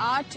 8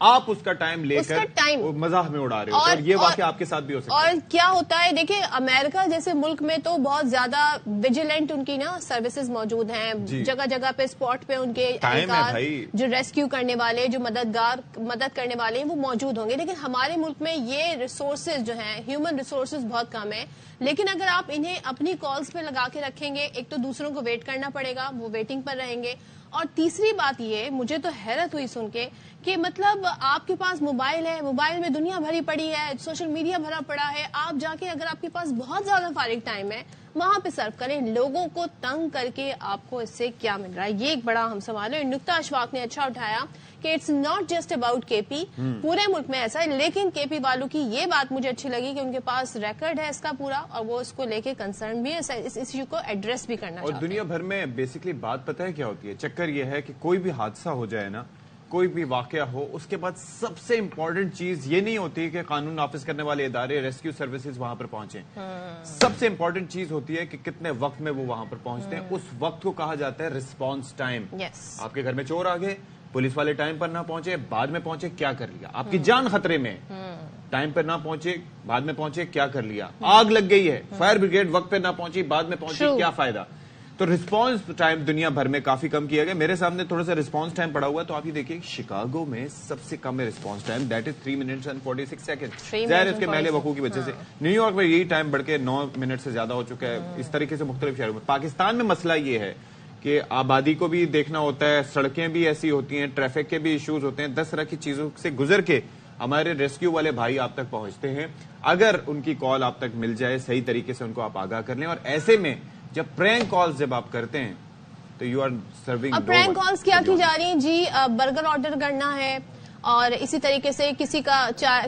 آپ اس کا ٹائم لے کر مزاح میں اڑا رہے ہو، اور یہ واقعہ آپ کے ساتھ بھی ہو سکتا ہے۔ اور کیا ہوتا ہے دیکھیں، امریکہ جیسے ملک میں تو بہت زیادہ ویجیلنٹ ان کی نا سروسز موجود ہیں، جگہ جگہ پہ اسپاٹ پہ ان کے اہلکار جو ریسکیو کرنے والے، جو مدد کرنے والے ہیں وہ موجود ہوں گے، لیکن ہمارے ملک میں یہ ریسورسز جو ہیں، ہیومن ریسورسز بہت کم ہیں۔ لیکن اگر آپ انہیں اپنی کالز پہ لگا کے رکھیں گے، ایک تو دوسروں کو ویٹ کرنا پڑے گا، وہ ویٹنگ پر رہیں گے، اور تیسری بات یہ مجھے تو حیرت ہوئی سن کے کہ مطلب آپ کے پاس موبائل ہے، موبائل میں دنیا بھری پڑی ہے، سوشل میڈیا بھرا پڑا ہے، آپ جا کے اگر آپ کے پاس بہت زیادہ فارغ ٹائم ہے وہاں پہ صرف کریں، لوگوں کو تنگ کر کے آپ کو اس سے کیا مل رہا ہے، یہ ایک بڑا اہم سوال ہے۔ نکتہ اشفاق نے اچھا اٹھایا کہ اٹس ناٹ جسٹ اباؤٹ کے پی، پورے ملک میں ایسا ہے، لیکن کے پی والوں کی یہ بات مجھے اچھی لگی کہ ان کے پاس ریکارڈ ہے اس کا پورا، اور وہ اس کو لے کے کنسرن بھی ہے، اس ایشو کو ایڈریس بھی کرنا چاہتے ہیں۔ اور دنیا بھر میں بیسکلی بات پتہ ہے کیا ہوتی ہے، چکر یہ ہے کہ کوئی بھی حادثہ ہو جائے نا، کوئی بھی واقعہ ہو، اس کے بعد سب سے امپورٹنٹ چیز یہ نہیں ہوتی کہ قانون نافذ کرنے والے ادارے، ریسکیو سروسز وہاں پر پہنچیں، سب سے امپورٹنٹ چیز ہوتی ہے کہ کتنے وقت میں وہ وہاں پر پہنچتے ہیں۔ اس وقت کو کہا جاتا ہے رسپانس ٹائم۔ آپ کے گھر میں چور آ گئے، پولیس والے ٹائم پر نہ پہنچے، بعد میں پہنچے، کیا کر لیا؟ آپ کی جان خطرے میں، ٹائم پر نہ پہنچے، بعد میں پہنچے، کیا کر لیا؟ آگ لگ گئی ہے، فائر بریگیڈ وقت پہ نہ پہنچی، بعد میں پہنچی، کیا فائدہ؟ تو رسپانس ٹائم دنیا بھر میں کافی کم کیا گیا۔ میرے سامنے تھوڑا سا رسپانس ٹائم پڑا ہوا ہے، تو آپ یہ دیکھیے شکاگو میں سب سے کم ہے response time, that is 3 minutes and 46 second, ظاہر اس کے محلے وقوع کی وجہ سے۔ نیو یارک میں یہی ٹائم بڑھ کے 9 منٹ سے زیادہ ہو چکا ہے، اس طریقے سے مختلف شہروں میں۔ پاکستان میں مسئلہ یہ ہے کہ آبادی کو بھی دیکھنا ہوتا ہے، سڑکیں بھی ایسی ہوتی ہیں، ٹریفک کے بھی ایشوز ہوتے ہیں، 10 طرح کی چیزوں سے گزر کے ہمارے ریسکیو والے بھائی آپ تک پہنچتے ہیں۔ اگر ان کی کال آپ تک مل جائے، صحیح طریقے سے ان کو آپ آگاہ کر لیں، اور ایسے میں جب پرینک کالز جب آپ کرتے ہیں تو یو آر سرونگ۔ اب پرینک کالز کیا کی جا رہی ہیں جی؟ برگر آرڈر کرنا ہے، اور اسی طریقے سے کسی کا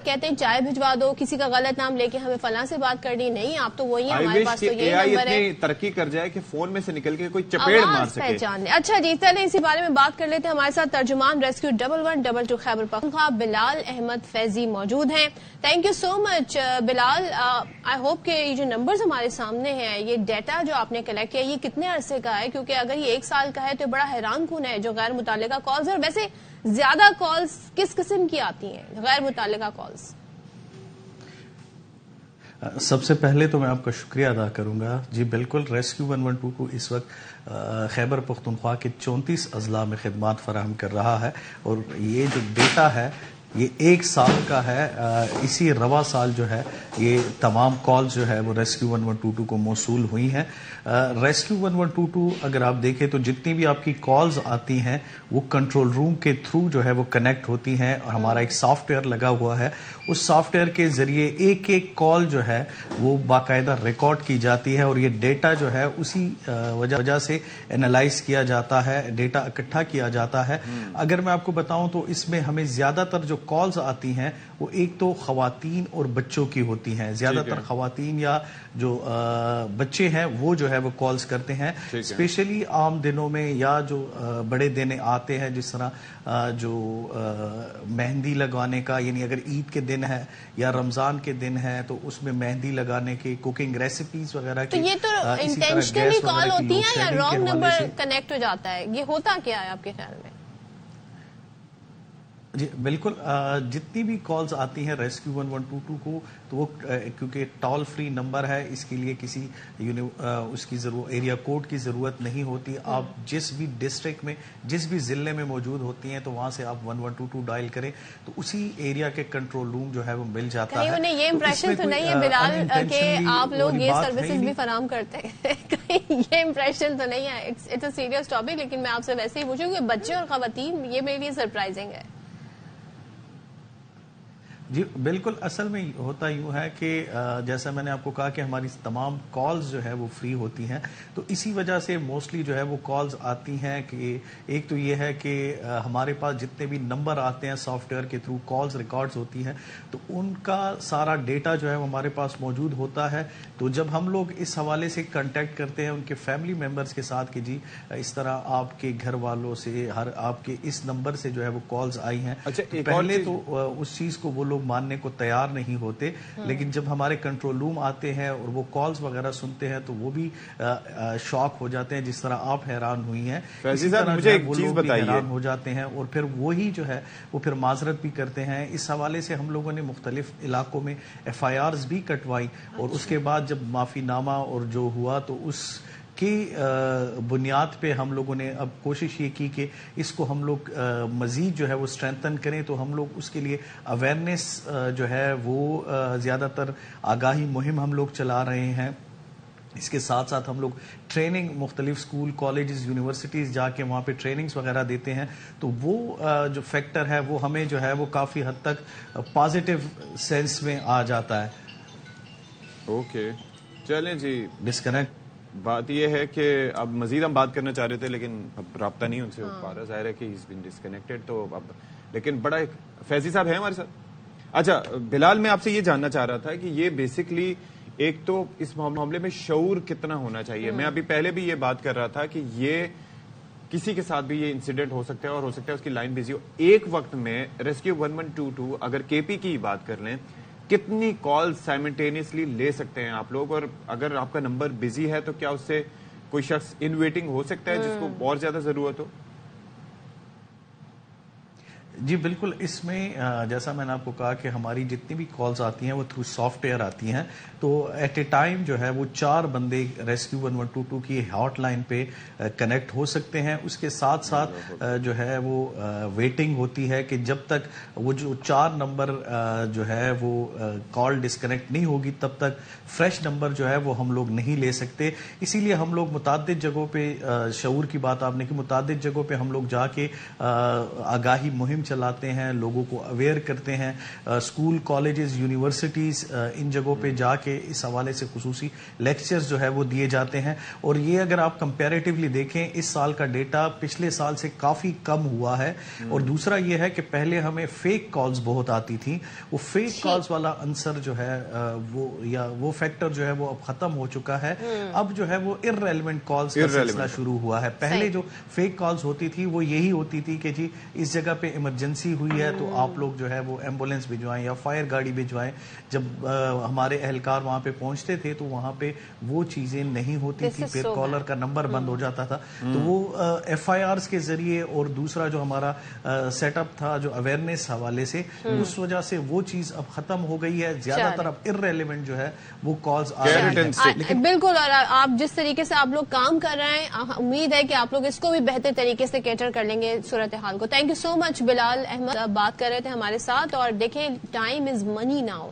کہتے ہیں چائے بھجوا دو، کسی کا غلط نام لے کے ہمیں فلاں سے بات کرنی نہیں، آپ تو وہی ہیں، ہمارے پاس تو یہی نمبر ہے۔ ترقی کر جائے کہ فون میں سے نکل کے کوئی چپیڑ مار سکے، پہچان لے۔ اچھا جی، چلیں اسی بارے میں بات کر لیتے ہیں۔ ہمارے ساتھ ترجمان ریسکیو 1122 خیبر پختونخوا بلال احمد فیضی موجود ہیں۔ Thank you so much Bilal. I hope کہ یہ جو نمبرز ہمارے سامنے ہیں، یہ ڈیٹا جو آپ نے کلیکٹ کیا، یہ کتنے عرصے کا ہے؟ کیونکہ اگر یہ 1 سال کا ہے تو بڑا حیران کن ہے جو غیر متعلقہ کالز، اور ویسے زیادہ کالز کس قسم کی آتی ہیں غیر متعلقہ کالز؟ سب سے پہلے تو میں آپ کا شکریہ ادا کروں گا جی، بالکل ریسکیو 112 کو اس وقت خیبر پختونخوا کے 34 اضلاع میں خدمات فراہم کر رہا ہے، اور یہ جو ڈیٹا ہے یہ 1 سال کا ہے۔ اسی رواں سال جو ہے یہ تمام کالز جو ہے وہ ریسکیو 1122 کو موصول ہوئی ہیں۔ ریسکیو 1122 اگر آپ دیکھیں تو جتنی بھی آپ کی کالز آتی ہیں وہ کنٹرول روم کے تھرو جو ہے وہ کنیکٹ ہوتی ہیں، اور ہمارا ایک سافٹ ویئر لگا ہوا ہے، اس سافٹ ویئر کے ذریعے ایک ایک کال جو ہے وہ باقاعدہ ریکارڈ کی جاتی ہے، اور یہ ڈیٹا جو ہے اسی وجہ سے انالائز کیا جاتا ہے، ڈیٹا اکٹھا کیا جاتا ہے۔ اگر میں آپ کو بتاؤں تو اس میں ہمیں زیادہ تر جو کالز آتی ہیں وہ ایک تو خواتین اور بچوں کی ہوتی ہیں، زیادہ تر خواتین یا جو بچے ہیں وہ جو ہے وہ کالز کرتے ہیں، اسپیشلی عام دنوں میں یا جو بڑے دن آتے ہیں، جس طرح جو مہندی لگانے کا، یعنی اگر عید کے دن ہے یا رمضان کے دن ہے تو اس میں مہندی لگانے کے، کوکنگ ریسیپیز وغیرہ کی۔ تو یہ تو انٹینشنلی کال ہوتی ہیں یا رانگ نمبر کنیکٹ ہو جاتا ہے؟ یہ ہوتا کیا ہے آپ کے خیال میں؟ جی بالکل، جتنی بھی کالز آتی ہیں ریسکیو 1122 کو تو وہ کیونکہ ٹول فری نمبر ہے، اس کے لیے کسی اس کی ایریا کوڈ کی ضرورت نہیں ہوتی۔ آپ جس بھی ڈسٹرکٹ میں، جس بھی ضلع میں موجود ہوتی ہیں تو وہاں سے آپ 1122 ڈائل کریں تو اسی ایریا کے کنٹرول روم جو ہے وہ مل جاتا ہے۔ انہیں یہ امپریشن تو نہیں ہے بلال کہ آپ لوگ یہ سروسز بھی فراہم کرتے ہیں؟ یہ امپریشن تو نہیں ہے؟ اٹس اے سیریس ٹاپک، لیکن میں آپ سے ویسے ہی پوچھوں کہ بچے اور خواتین، یہ میرے لیے سرپرائزنگ ہے۔ جی بالکل، اصل میں ہوتا یوں ہے کہ جیسا میں نے آپ کو کہا کہ ہماری تمام کالز جو ہے وہ فری ہوتی ہیں، تو اسی وجہ سے موسٹلی جو ہے وہ کالز آتی ہیں کہ ایک تو یہ ہے کہ ہمارے پاس جتنے بھی نمبر آتے ہیں سافٹ ویئر کے تھرو کالز ریکارڈز ہوتی ہیں تو ان کا سارا ڈیٹا جو ہے وہ ہمارے پاس موجود ہوتا ہے۔ تو جب ہم لوگ اس حوالے سے کنٹیکٹ کرتے ہیں ان کے فیملی ممبرز کے ساتھ کہ جی اس طرح آپ کے گھر والوں سے آپ کے اس نمبر سے جو ہے وہ کالز آئی ہیں، پہلے تو اس چیز کو وہ لوگ لوگ ماننے کو تیار نہیں ہوتے، لیکن جب ہمارے کنٹرول روم آتے ہیں اور وہ کالز وغیرہ سنتے ہیں تو وہ بھی شاک ہو جاتے ہیں، جس طرح آپ حیران ہوئی ہیں اسی طرح مجھے ایک وہ چیز لوگ بھی بتائیے، حیران ہو جاتے ہیں، اور پھر وہی جو ہے وہ پھر معذرت بھی کرتے ہیں۔ اس حوالے سے ہم لوگوں نے مختلف علاقوں میں FIRs بھی کٹوائی، اور اس کے بعد جب معافی نامہ اور جو ہوا تو اس کی بنیاد پہ ہم لوگوں نے اب کوشش یہ کی کہ اس کو ہم لوگ مزید جو ہے وہ اسٹرینتھن کریں، تو ہم لوگ اس کے لیے اویئرنیس جو ہے وہ زیادہ تر آگاہی مہم ہم لوگ چلا رہے ہیں۔ اس کے ساتھ ساتھ ہم لوگ ٹریننگ مختلف اسکول، کالجز، یونیورسٹیز جا کے وہاں پہ ٹریننگز وغیرہ دیتے ہیں، تو وہ جو فیکٹر ہے وہ ہمیں جو ہے وہ کافی حد تک پازیٹیو سینس میں آ جاتا ہے۔ اوکے چلیں جی، ڈسکنیکٹ بات یہ ہے کہ اب مزید ہم بات کرنا چاہ رہے تھے لیکن اب رابطہ نہیں ان سے ہو پا رہا، ظاہر ہے کہ ہی از بین ڈسکنیکٹڈ، تو اب لیکن بڑا ایک فیضی صاحب ہیں ہمارے ساتھ۔ اچھا بلال، میں آپ سے یہ جاننا چاہ رہا تھا کہ یہ بیسکلی ایک تو اس معاملے میں شعور کتنا ہونا چاہیے۔ میں ابھی پہلے بھی یہ بات کر رہا تھا کہ یہ کسی کے ساتھ بھی یہ انسیڈنٹ ہو سکتا ہے اور ہو سکتا ہے اس کی لائن بزی ہو۔ ایک وقت میں ریسکیو 1122 اگر KP کی بات کر لیں، کتنی کال سائملٹینیسلی لے سکتے ہیں آپ لوگ، اور اگر آپ کا نمبر بزی ہے تو کیا اس سے کوئی شخص ان ویٹنگ ہو سکتا ہے جس کو اور زیادہ ضرورت ہو؟ جی بالکل، اس میں جیسا میں نے آپ کو کہا کہ ہماری جتنی بھی کالز آتی ہیں وہ تھرو سافٹ ویئر آتی ہیں، تو ایٹ اے ٹائم جو ہے وہ 4 بندے ریسکیو 1122 کی ہاٹ لائن پہ کنیکٹ ہو سکتے ہیں۔ اس کے ساتھ ساتھ جو ہے وہ ویٹنگ ہوتی ہے کہ جب تک وہ جو 4 نمبر جو ہے وہ کال ڈسکنیکٹ نہیں ہوگی تب تک فریش نمبر جو ہے وہ ہم لوگ نہیں لے سکتے۔ اسی لیے ہم لوگ متعدد جگہوں پہ، شعور کی بات آپ نے کی، متعدد جگہوں پہ ہم لوگ جا کے آگاہی مہم چلاتے ہیں، لوگوں کو اویئر کرتے ہیں، اسکول، کالجز، یونیورسٹیز، ان جگہوں پہ جا کے اس حوالے سے خصوصی لیکچرز جو ہے وہ دیے جاتے ہیں۔ اور یہ اگر آپ کمپیریٹیولی دیکھیں، اس سال کا ڈیٹا پچھلے سال سے کافی کم ہوا ہے۔ اور دوسرا یہ ہے کہ پہلے ہمیں فیک کالز بہت آتی تھیں، وہ فیک کالز والا عنصر جو ہے وہ یا وہ فیکٹر جو ہے وہ اب ختم ہو چکا ہے۔ اب جو ہے وہ ارریلیونٹ کالز کا سلسلہ شروع ہوا ہے۔ پہلے جو فیک کالز ہوتی تھی وہ یہی ہوتی تھی کہ جی اس جگہ پہ ایمرجنسی ہوئی ہے تو آپ لوگ جو ہے وہ ایمبولینس بھجوائیں یا فائر گاڑی بھجوائیں۔ جب ہمارے اہلکار وہاں پہ پہنچتے تھے تو وہاں پہ وہ چیزیں نہیں ہوتی تھی، پھر کالر کا نمبر بند ہو جاتا تھا۔ تو وہ FIRs کے ذریعے اور دوسرا جو ہمارا سیٹ اپ تھا جو اویئرنیس حوالے سے، اس وجہ سے وہ چیز اب ختم ہو گئی ہے۔ زیادہ تر اب ارریلیونٹ جو ہے وہ کالز آ رہی ہیں۔ بالکل، اور آپ جس طریقے سے آپ لوگ کام کر رہے ہیں، امید ہے کہ آپ لوگ اس کو بھی بہتر طریقے سے کیٹر کر لیں گے صورتحال کو۔ تھینک یو سو مچ بلال احمد، بات کر رہے تھے ہمارے ساتھ۔ اور دیکھیں، time is money now,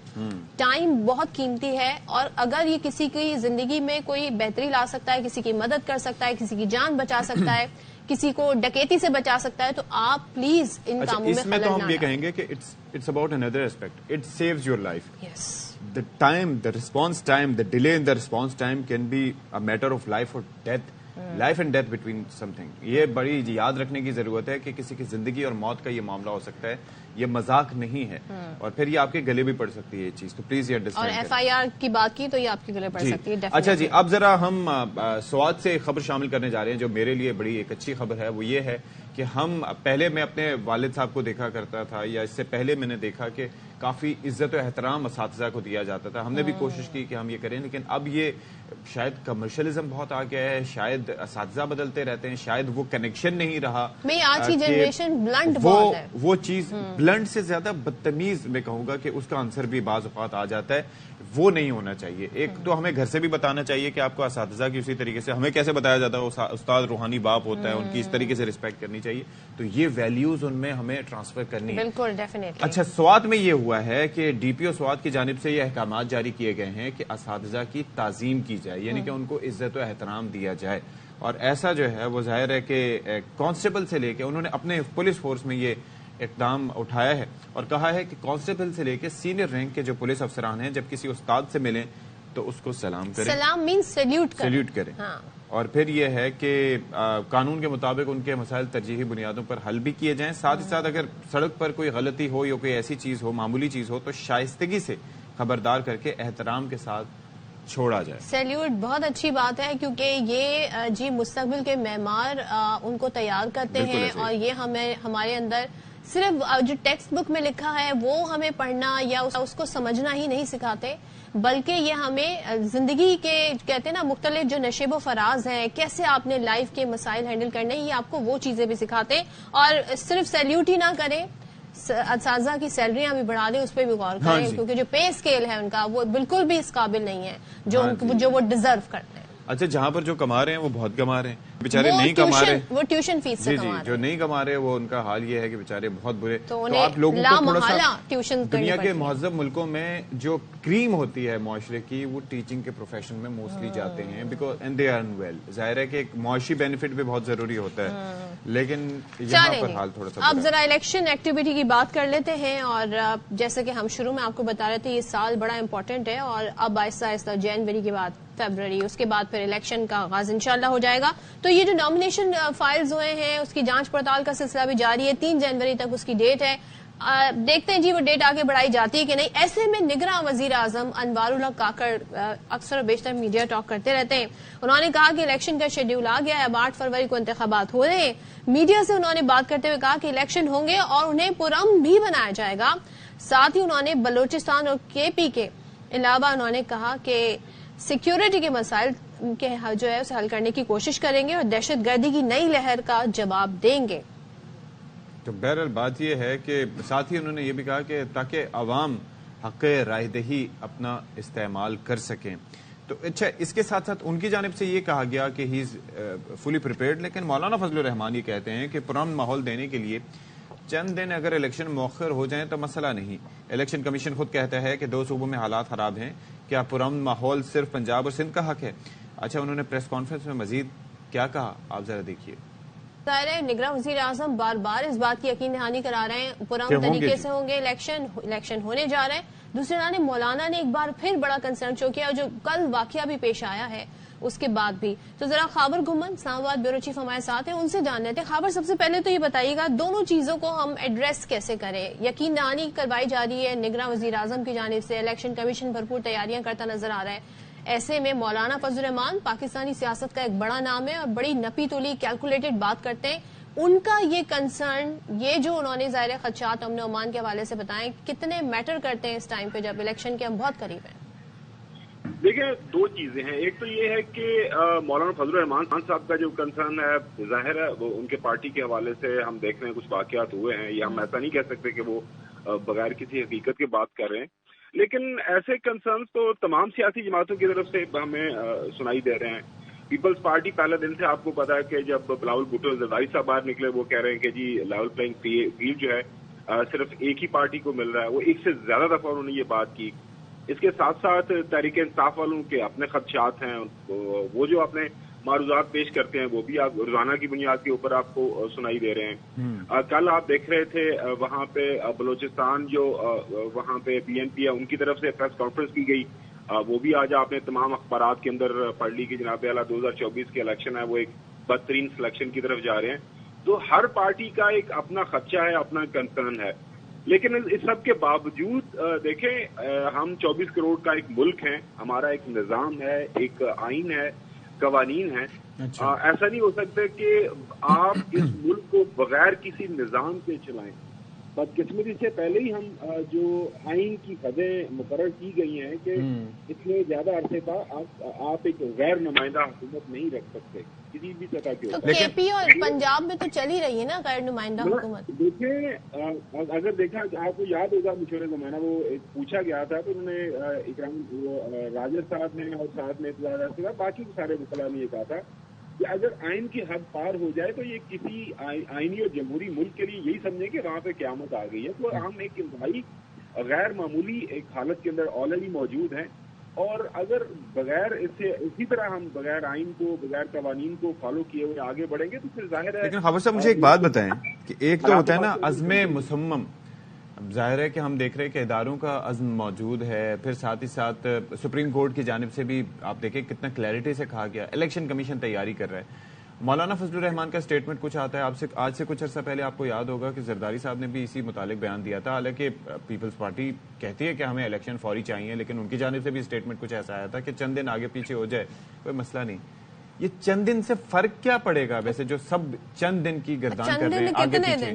time بہت قیمتی ہے، اور اگر یہ کسی کی زندگی میں کوئی بہتری لا سکتا ہے، کسی کی مدد کر سکتا ہے، کسی کی جان بچا سکتا ہے، کسی کو ڈکیتی سے بچا سکتا ہے، تو آپ پلیز ان کاموں میں اس میں تو ہم یہ خلل کہیں گے کہ it's about another aspect, it saves your life. Yes, the time, the response time, the delay in the response time can be a matter of life or death, life and death between something. یہ بڑی یاد رکھنے کی ضرورت ہے کہ کسی کی زندگی اور موت کا یہ معاملہ ہو سکتا ہے، یہ مذاق نہیں ہے، اور پھر یہ آپ کے گلے بھی پڑ سکتی ہے یہ چیز، تو پلیز یہ اور FIR کی بات کی تو یہ آپ کے گلے پڑ سکتی ہے۔ اچھا جی، اب ذرا ہم سوات سے خبر شامل کرنے جا رہے ہیں جو میرے لیے بڑی ایک اچھی خبر ہے۔ وہ یہ ہے کہ ہم پہلے میں اپنے والد صاحب کو دیکھا کرتا تھا، یا اس سے پہلے میں نے دیکھا کہ کافی عزت و احترام اساتذہ کو دیا جاتا تھا۔ ہم نے بھی کوشش کی کہ ہم یہ کریں، لیکن اب یہ شاید کمرشلزم بہت آ گیا ہے، شاید اساتذہ بدلتے رہتے ہیں، شاید وہ کنیکشن نہیں رہا۔ آج کی جنریشن بلنٹ بہت ہے، وہ چیز بلنٹ سے زیادہ بدتمیز میں کہوں گا کہ اس کا عنصر بھی بعض اوقات آ جاتا ہے، وہ نہیں ہونا چاہیے۔ ایک تو ہمیں گھر سے بھی بتانا چاہیے کہ آپ کو اساتذہ کی اسی طریقے سے ہمیں کیسے بتایا جاتا ہے، استاد روحانی باپ ہوتا ہے، ان کی اس طریقے سے رسپیکٹ کرنی چاہیے، تو یہ ویلیوز ان میں ہمیں ٹرانسفر کرنی ہے۔ بالکل، ڈیفینیٹلی۔ اچھا، سوات میں یہ ہوا ہے کہ DPO سوات کی جانب سے یہ احکامات جاری کیے گئے ہیں کہ اساتذہ کی تعظیم کی جائے، یعنی کہ ان کو عزت و احترام دیا جائے، اور ایسا جو ہے وہ ظاہر ہے کہ کانسٹیبل سے لے کے انہوں نے اپنے پولیس فورس میں یہ اقدام اٹھایا ہے اور کہا ہے کہ کانسٹیبل سے لے کے سینئر رینک کے جو پولیس افسران ہیں جب کسی استاد سے ملیں تو اس کو سلام کریں، سلام مینس سیلیوٹ کریں، اور پھر یہ ہے کہ قانون کے مطابق ان کے مسائل ترجیحی بنیادوں پر حل بھی کیے جائیں، ساتھ ہی ساتھ اگر سڑک پر کوئی غلطی ہو یا کوئی ایسی چیز ہو، معمولی چیز ہو، تو شائستگی سے خبردار کر کے احترام کے ساتھ چھوڑا جائے۔ سیلیوٹ بہت اچھی بات ہے، کیونکہ یہ مستقبل کے معمار ان کو تیار کرتے ہیں، اور یہ ہمارے اندر صرف جو ٹیکسٹ بک میں لکھا ہے وہ ہمیں پڑھنا یا اس کو سمجھنا ہی نہیں سکھاتے، بلکہ یہ ہمیں زندگی کے کہتے ہیں نا مختلف جو نشیب و فراز ہیں، کیسے آپ نے لائف کے مسائل ہینڈل کرنے، یہ آپ کو وہ چیزیں بھی سکھاتے ہیں. اور صرف سیلیوٹ ہی نہ کریں، اساتذہ کی سیلریاں بھی بڑھا دیں، اس پہ بھی غور کریں، کیونکہ جو پے اسکیل ہے ان کا وہ بالکل بھی اس قابل نہیں ہے جو وہ ڈیزرو کرتے ہیں. اچھا، جہاں پر جو کما رہے ہیں وہ بہت کما رہے ہیں، بیچارے نہیں کما رہے، وہ ٹیوشن فیس سے کما رہے ہیں. جو نہیں کما رہے وہ ان کا حال یہ ہے کہ بیچارے بہت برے. تو آپ لوگوں کو تھوڑا سا دنیا کے ٹیوشن مہذب ملکوں میں جو کریم ہوتی ہے معاشرے کی، وہ ٹیچنگ کے پروفیشن میں موسٹلی جاتے ہیں، because and they earn well. ظاہر ہے کہ ایک معاشی بینیفٹ بھی بہت ضروری ہوتا ہے، لیکن یہاں پر حال تھوڑا سا. اب ذرا الیکشن ایکٹیویٹی کی بات کر لیتے ہیں. اور جیسے کہ ہم شروع میں آپ کو بتا رہے تھے، یہ سال بڑا امپورٹنٹ ہے، اور اب آہستہ آہستہ جنوری کے بعد فیبروری، اس کے بعد پھر الیکشن کا آغاز انشاءاللہ ہو جائے گا. تو یہ جو نامینیشن فائلز ہوئے ہیں اس کی جانچ پڑتال کا سلسلہ بھی جاری ہے. 3 جنوری تک اس کی ڈیٹ ہے. دیکھتے ہیں جی وہ ڈیٹ آگے بڑھائی جاتی ہے کہ نہیں. ایسے میں نگراں وزیر اعظم انوار الحق کاکڑ اکثر و بیشتر میڈیا ٹاک کرتے رہتے ہیں. انہوں نے کہا کہ الیکشن کا شیڈیول آ گیا ہے، اب 8 فروری کو انتخابات ہو رہے ہیں. میڈیا سے انہوں نے بات کرتے ہوئے کہا کہ الیکشن ہوں گے اور انہیں پرامن بھی بنایا جائے گا. ساتھ ہی انہوں نے بلوچستان اور کے پی کے علاوہ انہوں نے کہا کہ سیکیورٹی کے مسائل کے جو ہے اسے حل کرنے کی کوشش کریں گے اور دہشت گردی کی نئی لہر کا جواب دیں گے. تو بہرحال بات یہ ہے کہ ساتھ ہی انہوں نے یہ بھی کہا کہ تاکہ عوام حق رائے دہی اپنا استعمال کر سکیں. تو اچھا، اس کے ساتھ ساتھ ان کی جانب سے یہ کہا گیا کہ ہی از فلی پریپیئرڈ، لیکن مولانا فضل الرحمان یہ کہتے ہیں کہ پرامن ماحول دینے کے لیے چند دن اگر الیکشن مؤخر ہو جائیں تو مسئلہ نہیں. الیکشن کمیشن خود کہتا ہے کہ 2 صوبوں میں حالات خراب ہیں، کیا پرامن ماحول صرف پنجاب اور سندھ کا حق ہے؟ اچھا، انہوں نے پریس کانفرنس میں مزید کیا کہا، آپ ذرا دیکھیے. ظاہر ہے نگراں وزیر اعظم بار بار اس بات کی یقین دہانی کرا رہے ہیں پرامن طریقے سے ہوں گے الیکشن ہونے جا رہے ہیں. دوسری جانب مولانا نے ایک بار پھر بڑا کنسرن شو کیا، جو کل واقعہ بھی پیش آیا ہے اس کے بعد بھی. تو ذرا خاور گھمن اسلام آباد بیورو چیف ہمارے ساتھ ہیں، ان سے جان لیتے ہیں. خاور، سب سے پہلے تو یہ بتائیے گا دونوں چیزوں کو ہم ایڈریس کیسے کریں؟ یقین دہانی کروائی جا رہی ہے نگراں وزیر اعظم کی جانب سے، الیکشن کمیشن بھرپور تیاریاں کرتا نظر آ رہا ہے. ایسے میں مولانا فضل الرحمان پاکستانی سیاست کا ایک بڑا نام ہے اور بڑی نپی تولی کیلکولیٹڈ بات کرتے ہیں. ان کا یہ کنسرن، یہ جو انہوں نے ظاہر خدشات امن و امان کے حوالے سے بتائیں، کتنے میٹر کرتے ہیں اس ٹائم پہ جب الیکشن کے ہم بہت قریب ہیں؟ دیکھیں، 2 چیزیں ہیں. ایک تو یہ ہے کہ مولانا فضل الرحمان صاحب کا جو کنسرن ہے، ظاہر ہے وہ ان کے پارٹی کے حوالے سے ہم دیکھ رہے ہیں کچھ واقعات ہوئے ہیں، یا ہم ایسا نہیں کہہ سکتے کہ وہ بغیر کسی حقیقت کے بات کر رہے ہیں. لیکن ایسے کنسرنز تو تمام سیاسی جماعتوں کی طرف سے ہمیں سنائی دے رہے ہیں. پیپلز پارٹی پہلے دن سے آپ کو پتا ہے کہ جب بلاول بھٹو زرداری صاحب باہر نکلے، وہ کہہ رہے ہیں کہ جی لیول پلینگ فیلڈ جو ہے صرف ایک ہی پارٹی کو مل رہا ہے. وہ ایک سے زیادہ دفعہ انہوں نے یہ بات کی. اس کے ساتھ ساتھ تحریک انصاف والوں کے اپنے خدشات ہیں، وہ جو اپنے معروضات پیش کرتے ہیں وہ بھی آپ روزانہ کی بنیاد کے اوپر آپ کو سنائی دے رہے ہیں. کل آپ دیکھ رہے تھے وہاں پہ بلوچستان جو وہاں پہ بی این پی ہے ان کی طرف سے پریس کانفرنس کی گئی، وہ بھی آج آپ نے تمام اخبارات کے اندر پڑھ لی کہ جناب اعلیٰ 2024 کے الیکشن ہے وہ ایک بدترین سلیکشن کی طرف جا رہے ہیں. تو ہر پارٹی کا ایک اپنا خدشہ ہے، اپنا کنسرن ہے. لیکن اس سب کے باوجود دیکھیں، ہم 24 کروڑ کا ایک ملک ہے، ہمارا ایک نظام ہے، ایک آئین ہے، قوانین ہیں. ایسا نہیں ہو سکتا کہ آپ اس ملک کو بغیر کسی نظام کے چلائیں. بدقسمتی سے پہلے ہی ہم جو آئین کی حدیں مقرر کی گئی ہیں کہ اتنے زیادہ عرصے کا آپ ایک غیر نمائندہ حکومت نہیں رکھ سکتے کسی بھی سطح کے اوپر. کے پی اور پنجاب میں تو چل ہی رہی ہے نا غیر نمائندہ حکومت. دیکھیں، اگر دیکھا آپ کو یاد ہوگا مشورے زمانہ وہ پوچھا گیا تھا تو انہوں نے اکرام راجر صاحب نے اور ساتھ میں باقی سارے وکلاء نے یہ کہا تھا کہ اگر آئین کی حد پار ہو جائے تو یہ کسی آئینی اور جمہوری ملک کے لیے یہی سمجھیں کہ وہاں پہ قیامت آ گئی ہے. تو ہم ایک انتہائی غیر معمولی ایک حالت کے اندر آلریڈی موجود ہیں، اور اگر بغیر اسی طرح ہم بغیر آئین کو، بغیر قوانین کو فالو کیے ہوئے آگے بڑھیں گے تو پھر ظاہر ہے. لیکن خبر صاحب مجھے ایک بات بتائیں کہ ایک تو ہوتا ہے نا عزم مصمم. اب ظاہر ہے کہ ہم دیکھ رہے ہیں کہ اداروں کا عزم موجود ہے، پھر ساتھ ہی ساتھ سپریم کورٹ کی جانب سے بھی آپ دیکھیں کتنا کلیئرٹی سے کہا گیا. الیکشن کمیشن تیاری کر رہا ہے. مولانا فضل الرحمان کا سٹیٹمنٹ کچھ آتا ہے آج سے کچھ عرصہ پہلے آپ کو یاد ہوگا کہ زرداری صاحب نے بھی اسی متعلق بیان دیا تھا. حالانکہ پیپلز پارٹی کہتی ہے کہ ہمیں الیکشن فوری چاہیے، لیکن ان کی جانب سے بھی سٹیٹمنٹ کچھ ایسا آیا تھا کہ چند دن آگے پیچھے ہو جائے کوئی مسئلہ نہیں. یہ چند دن سے فرق کیا پڑے گا ویسے جو سب چند دن کی گردان کر رہے ہیں آگے پیچھے؟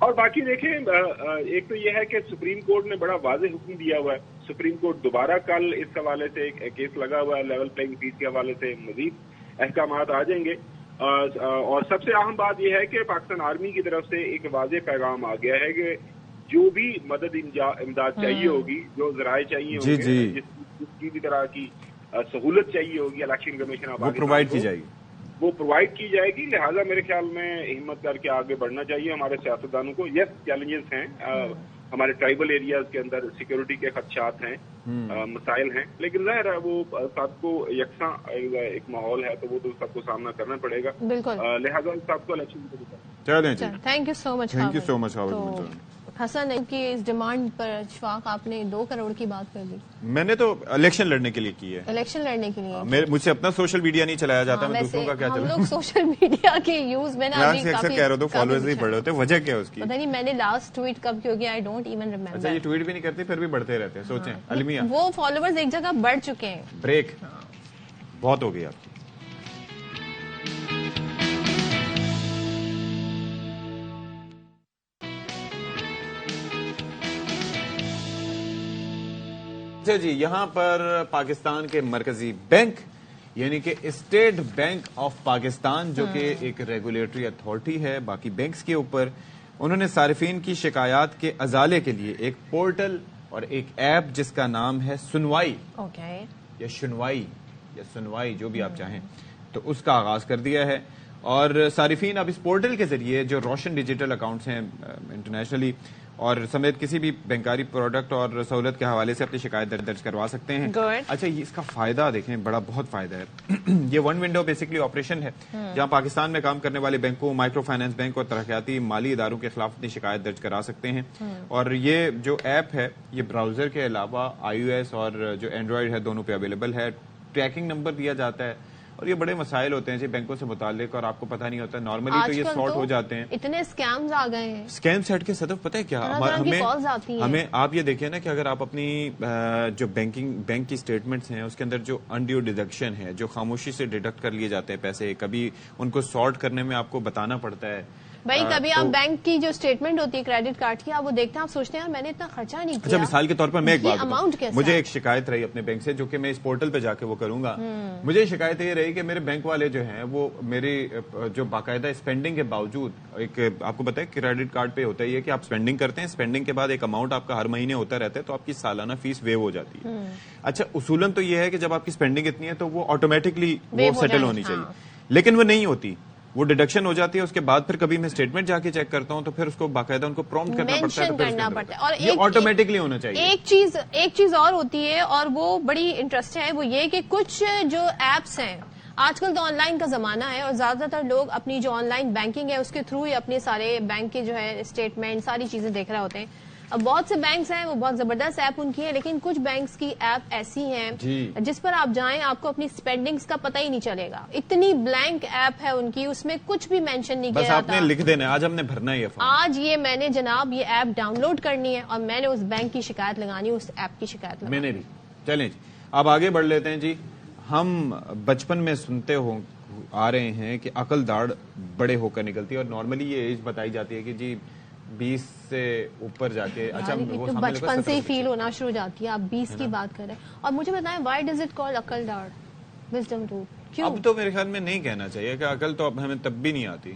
اور باقی دیکھیں ایک تو یہ ہے کہ سپریم کورٹ نے بڑا واضح حکم دیا ہوا ہے. سپریم کورٹ دوبارہ کل اس حوالے سے ایک کیس لگا ہوا ہے, لیول پلینگ فیلڈ کے حوالے سے مزید احکامات آ جائیں گے. اور سب سے اہم بات یہ ہے کہ پاکستان آرمی کی طرف سے ایک واضح پیغام آ گیا ہے کہ جو بھی مدد امداد چاہیے ہوگی, جو ذرائع چاہیے ہوں گے, جس کی بھی طرح کی سہولت چاہیے ہوگی الیکشن کمیشن وہ پرووائڈ کی جائے گی, وہ پرووائڈ کی جائے گی. لہٰذا میرے خیال میں ہمت کر کے آگے بڑھنا چاہیے ہمارے سیاستدانوں کو. یس چیلنجز ہیں, ہمارے ٹرائبل ایریاز کے اندر سیکیورٹی کے خدشات ہیں, مسائل ہیں, لیکن ظاہر ہے وہ سب کو یکساں ایک ماحول ہے تو وہ تو سب کو سامنا کرنا پڑے گا. بالکل, لہٰذا سب کو الیکشن چلیں جی. Thank you so much. Thank you so much. Hasan کی اس ڈیمانڈ پر اشفاق آپ نے 2 کروڑ کی بات کر دی. میں نے تو الیکشن لڑنے کے لیے کی ہے. الیکشن لڑنے کے لیے مجھ سے اپنا سوشل میڈیا نہیں چلایا جاتا, میں دوسروں کا کیا چلاؤں. ہم لوگ سوشل میڈیا کے یوز میں نا ابھی اکثر کہہ رہے ہو فالوورز نہیں بڑھ رہے ہوتے, وجہ کیا ہے اس کی پتہ نہیں. میں نے لاسٹ ٹویٹ کب کی ہوگی, آئی ڈونٹ ایون ریمبر. اچھا, یہ ٹویٹ بھی نہیں کرتے پھر بھی بڑھتے رہتے ہیں. سوچیں المیہ, وہ فالوورز ایک جگہ بڑھ چکے ہیں. بریک بہت ہو گیا. جی, یہاں پر پاکستان کے مرکزی بینک یعنی کہ اسٹیٹ بینک آف پاکستان جو کہ ایک ریگولیٹری اتھارٹی ہے باقی بینکس کے اوپر, انہوں نے صارفین کی شکایات کے ازالے کے لیے ایک پورٹل اور ایک ایپ جس کا نام ہے سنوائی یا شنوائی یا سنوائی جو بھی آپ چاہیں, تو اس کا آغاز کر دیا ہے. اور صارفین اب اس پورٹل کے ذریعے جو روشن ڈیجیٹل اکاؤنٹس ہیں انٹرنیشنلی اور سمیت کسی بھی بینکاری پروڈکٹ اور سہولت کے حوالے سے اپنی شکایت درج کروا سکتے ہیں. اچھا, یہ اس کا فائدہ دیکھیں, بڑا بہت فائدہ ہے. یہ ون ونڈو بیسکلی آپریشن ہے جہاں پاکستان میں کام کرنے والے بینکوں, مائکرو فائنانس بینک اور ترقیاتی مالی اداروں کے خلاف اپنی شکایت درج کرا سکتے ہیں. اور یہ جو ایپ ہے یہ براؤزر کے علاوہ iOS اور جو اینڈرائڈ ہے دونوں پہ اویلیبل ہے. ٹریکنگ نمبر دیا جاتا ہے اور یہ بڑے مسائل ہوتے ہیں جی بینکوں سے متعلق اور آپ کو پتہ نہیں ہوتا. نارملی تو یہ سارٹ ہو جاتے ہیں. اتنے اسکیمز آ گئے ہیں, اسکیم سیٹ کے صدف پتہ ہے کیا ہمیں آپ یہ دیکھیں نا کہ اگر آپ اپنی جو بینک کی اسٹیٹمنٹس ہیں اس کے اندر جو انڈیو ڈیڈکشن ہے, جو خاموشی سے ڈیڈکٹ کر لیے جاتے ہیں پیسے, کبھی ان کو سارٹ کرنے میں آپ کو بتانا پڑتا ہے. بھائی کبھی آپ بینک کی جو اسٹیٹمنٹ ہوتی ہے کریڈٹ کارڈ کی, آپ وہ دیکھتے ہیں, آپ سوچتے ہیں میں نے اتنا خرچہ نہیں کیا. اچھا, مثال کے طور پر میں ایک بات بتاؤں, مجھے ایک شکایت رہی اپنے بینک سے جو کہ میں اس پورٹل پہ جا کے وہ کروں گا. مجھے شکایت یہ رہی کہ میرے بینک والے جو ہیں وہ میری جو باقاعدہ اسپینڈنگ کے باوجود, ایک آپ کو پتا ہے کریڈٹ کارڈ پہ ہوتا ہے کہ آپ اسپینڈنگ کرتے ہیں, اسپینڈنگ کے بعد ایک اماؤنٹ آپ کا ہر مہینے ہوتا رہتا ہے تو آپ کی سالانہ فیس ویو ہو جاتی ہے. اچھا, اصولاً تو یہ ہے کہ جب آپ کی اسپینڈنگ اتنی ہے تو وہ آٹومیٹکلی وہ سیٹل ہونی چاہیے, لیکن وہ نہیں ہوتی, وہ ڈیڈکشن ہو جاتی ہے. اس کے بعد پھر کبھی میں اسٹیٹمنٹ جا کے چیک کرتا ہوں تو پھر اس کو باقاعدہ ان کو پرومپٹ کرنا پڑتا ہے, اور یہ آٹومیٹکلی ہونا چاہیے. ایک چیز اور ہوتی ہے اور وہ بڑی انٹرسٹ ہے, وہ یہ کہ کچھ جو ایپس ہیں, آج کل تو آن لائن کا زمانہ ہے اور زیادہ تر لوگ اپنی جو آن لائن بینکنگ ہے اس کے تھرو ہی اپنے سارے بینک کے جو ہے اسٹیٹمنٹ ساری چیزیں دیکھ رہے ہوتے ہیں. اب بہت سے بینکس ہیں وہ بہت زبردست ایپ ان کی ہے, لیکن کچھ بینکس کی ایپ ایسی ہیں جس پر آپ جائیں آپ کو اپنی اسپینڈنگز کا پتہ ہی نہیں چلے گا. اتنی بلینک ایپ ہے ان کی, اس میں کچھ بھی مینشن نہیں کیا جاتا. بس آپ نے لکھ دینا, آج ہم نے بھرنا ہی ہے. آج یہ میں نے جناب یہ ایپ ڈاؤن لوڈ کرنی ہے اور میں نے اس بینک کی شکایت لگانی, اس ایپ کی شکایت لگانی. میں نے بھی. چلیں جی, اب آگے بڑھ لیتے ہیں جی. ہم بچپن میں سنتے آ رہے ہیں کہ عقل داڑ بڑے ہو کر نکلتی ہے, اور نارملی یہ ایج بتائی جاتی ہے کہ جی 20 سے اوپر جا کے. اچھا, بچپن سے ہی فیل ہونا شروع ہو جاتی ہے. آپ 20 کی بات کر رہے ہیں, اور مجھے بتائیں وائی ڈز اٹ کال عقل داڑ, وزڈم ٹوتھ؟ اب تو میرے خیال میں نہیں کہنا چاہیے کہ عقل تو اب ہمیں تب بھی نہیں آتی.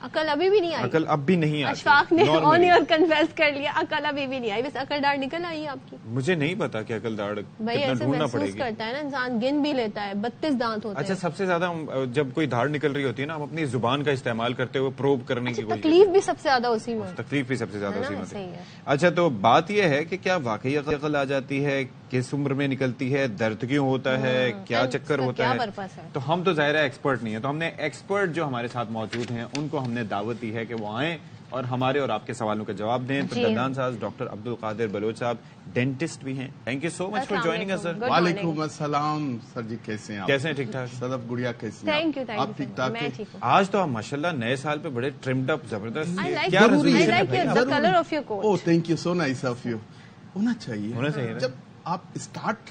عقل ابھی بھی نہیں آئی. عقل اب بھی نہیں آئی. اشفاق نے آن ایئر کنفیس کر لیا عقل ابھی بھی نہیں آئی. بس عقل داڑ نکل آئی آپ کی. مجھے نہیں پتا کہ عقل داڑ بھائی ایسے محسوس کرتا ہے نا انسان, گن بھی لیتا ہے, 32 دانت ہوتے ہیں. اچھا, سب سے زیادہ جب کوئی داڑ نکل رہی ہوتی ہے نا, ہم اپنی زبان کا استعمال کرتے ہوئے پروب کرنے کی کوشش. تکلیف بھی سب سے زیادہ اسی میں, تکلیف بھی سب سے زیادہ اسی میں. اچھا, تو بات یہ ہے کہ کیا واقعی عقل آ جاتی ہے, کس عمر میں نکلتی ہے, درد کیوں ہوتا ہے, کیا چکر ہوتا ہے؟ تو ہم تو ظاہر ہے ایکسپرٹ نہیں ہے, تو ہم نے ایکسپرٹ جو ہمارے ساتھ موجود ہیں ان کو ہم نے دعوت دی ہے کہ وہ آئیں اور ہمارے اور آپ کے سوالوں کا جواب دیں. تو دندان ساز ڈاکٹر عبد القادر بلوچ صاحب ڈینٹسٹ بھی ہیں. Thank you so much for joining us sir. وعلیکم السلام سر جی, کیسے ہیں آپ؟ کیسے ہیں؟ ٹھیک ٹھاک. صدف گڑیا کیسے ہیں آپ؟ ٹھیک ٹھاک ہیں. آج تو آپ ماشاءاللہ نئے سال پہ بڑے ٹرمڈ اپ, زبردست. کیا colour of your coat. Oh thank you, so nice of you. ہونا چاہیے جب آپ start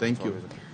Thank you.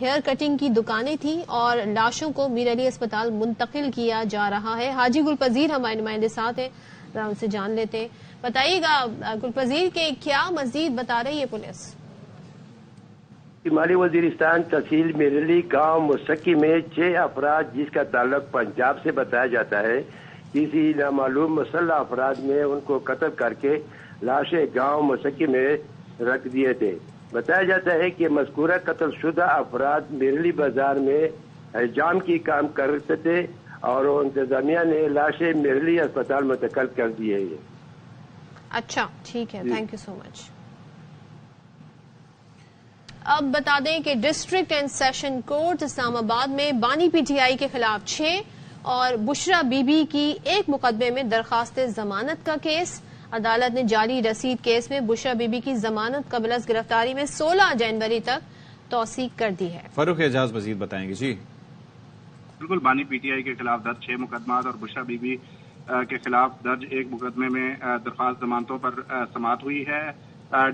Hair cutting کی دکانیں تھیں اور لاشوں کو میر علی اسپتال منتقل کیا جا رہا ہے. حاجی گلپذیر ہمارے نمائندے ساتھ ہیں, ذرا ان سے جان لیتے ہیں. بتائیے گا گلپذیر کہ کیا مزید بتا رہی ہے پولیس؟ شمالی وزیرستان تحصیل میر علی گاؤں مسکی میں 6 افراد جس کا تعلق پنجاب سے بتایا جاتا ہے, کسی نامعلوم مسلح افراد نے ان کو قتل کر کے لاشیں گاؤں مسکی میں رکھ دیے تھے. بتایا جاتا ہے کہ مذکورہ قتل شدہ افراد میر علی بازار میں حجام کی کام کرتے تھے اور انتظامیہ نے لاشیں میر علی اسپتال منتقل کر دی ہے. اچھا ٹھیک ہے, تھینک یو سو مچ. اب بتا دیں کہ ڈسٹرکٹ اینڈ سیشن کورٹ اسلام آباد میں بانی پی ٹی آئی کے خلاف 6 اور بشرا بی بی کی ایک مقدمے میں درخواست ضمانت کا کیس. عدالت نے جعلی رسید کیس میں بشرا بی بی کی ضمانت قبل از گرفتاری میں 16 جنوری تک توثیق کر دی ہے. فاروق اعجاز مزید بتائیں گے. جی بالکل, بانی پی ٹی آئی کے خلاف درج 6 مقدمات اور بشرا بی بی کے خلاف درج ایک مقدمے میں درخواست ضمانتوں پر سماعت ہوئی ہے.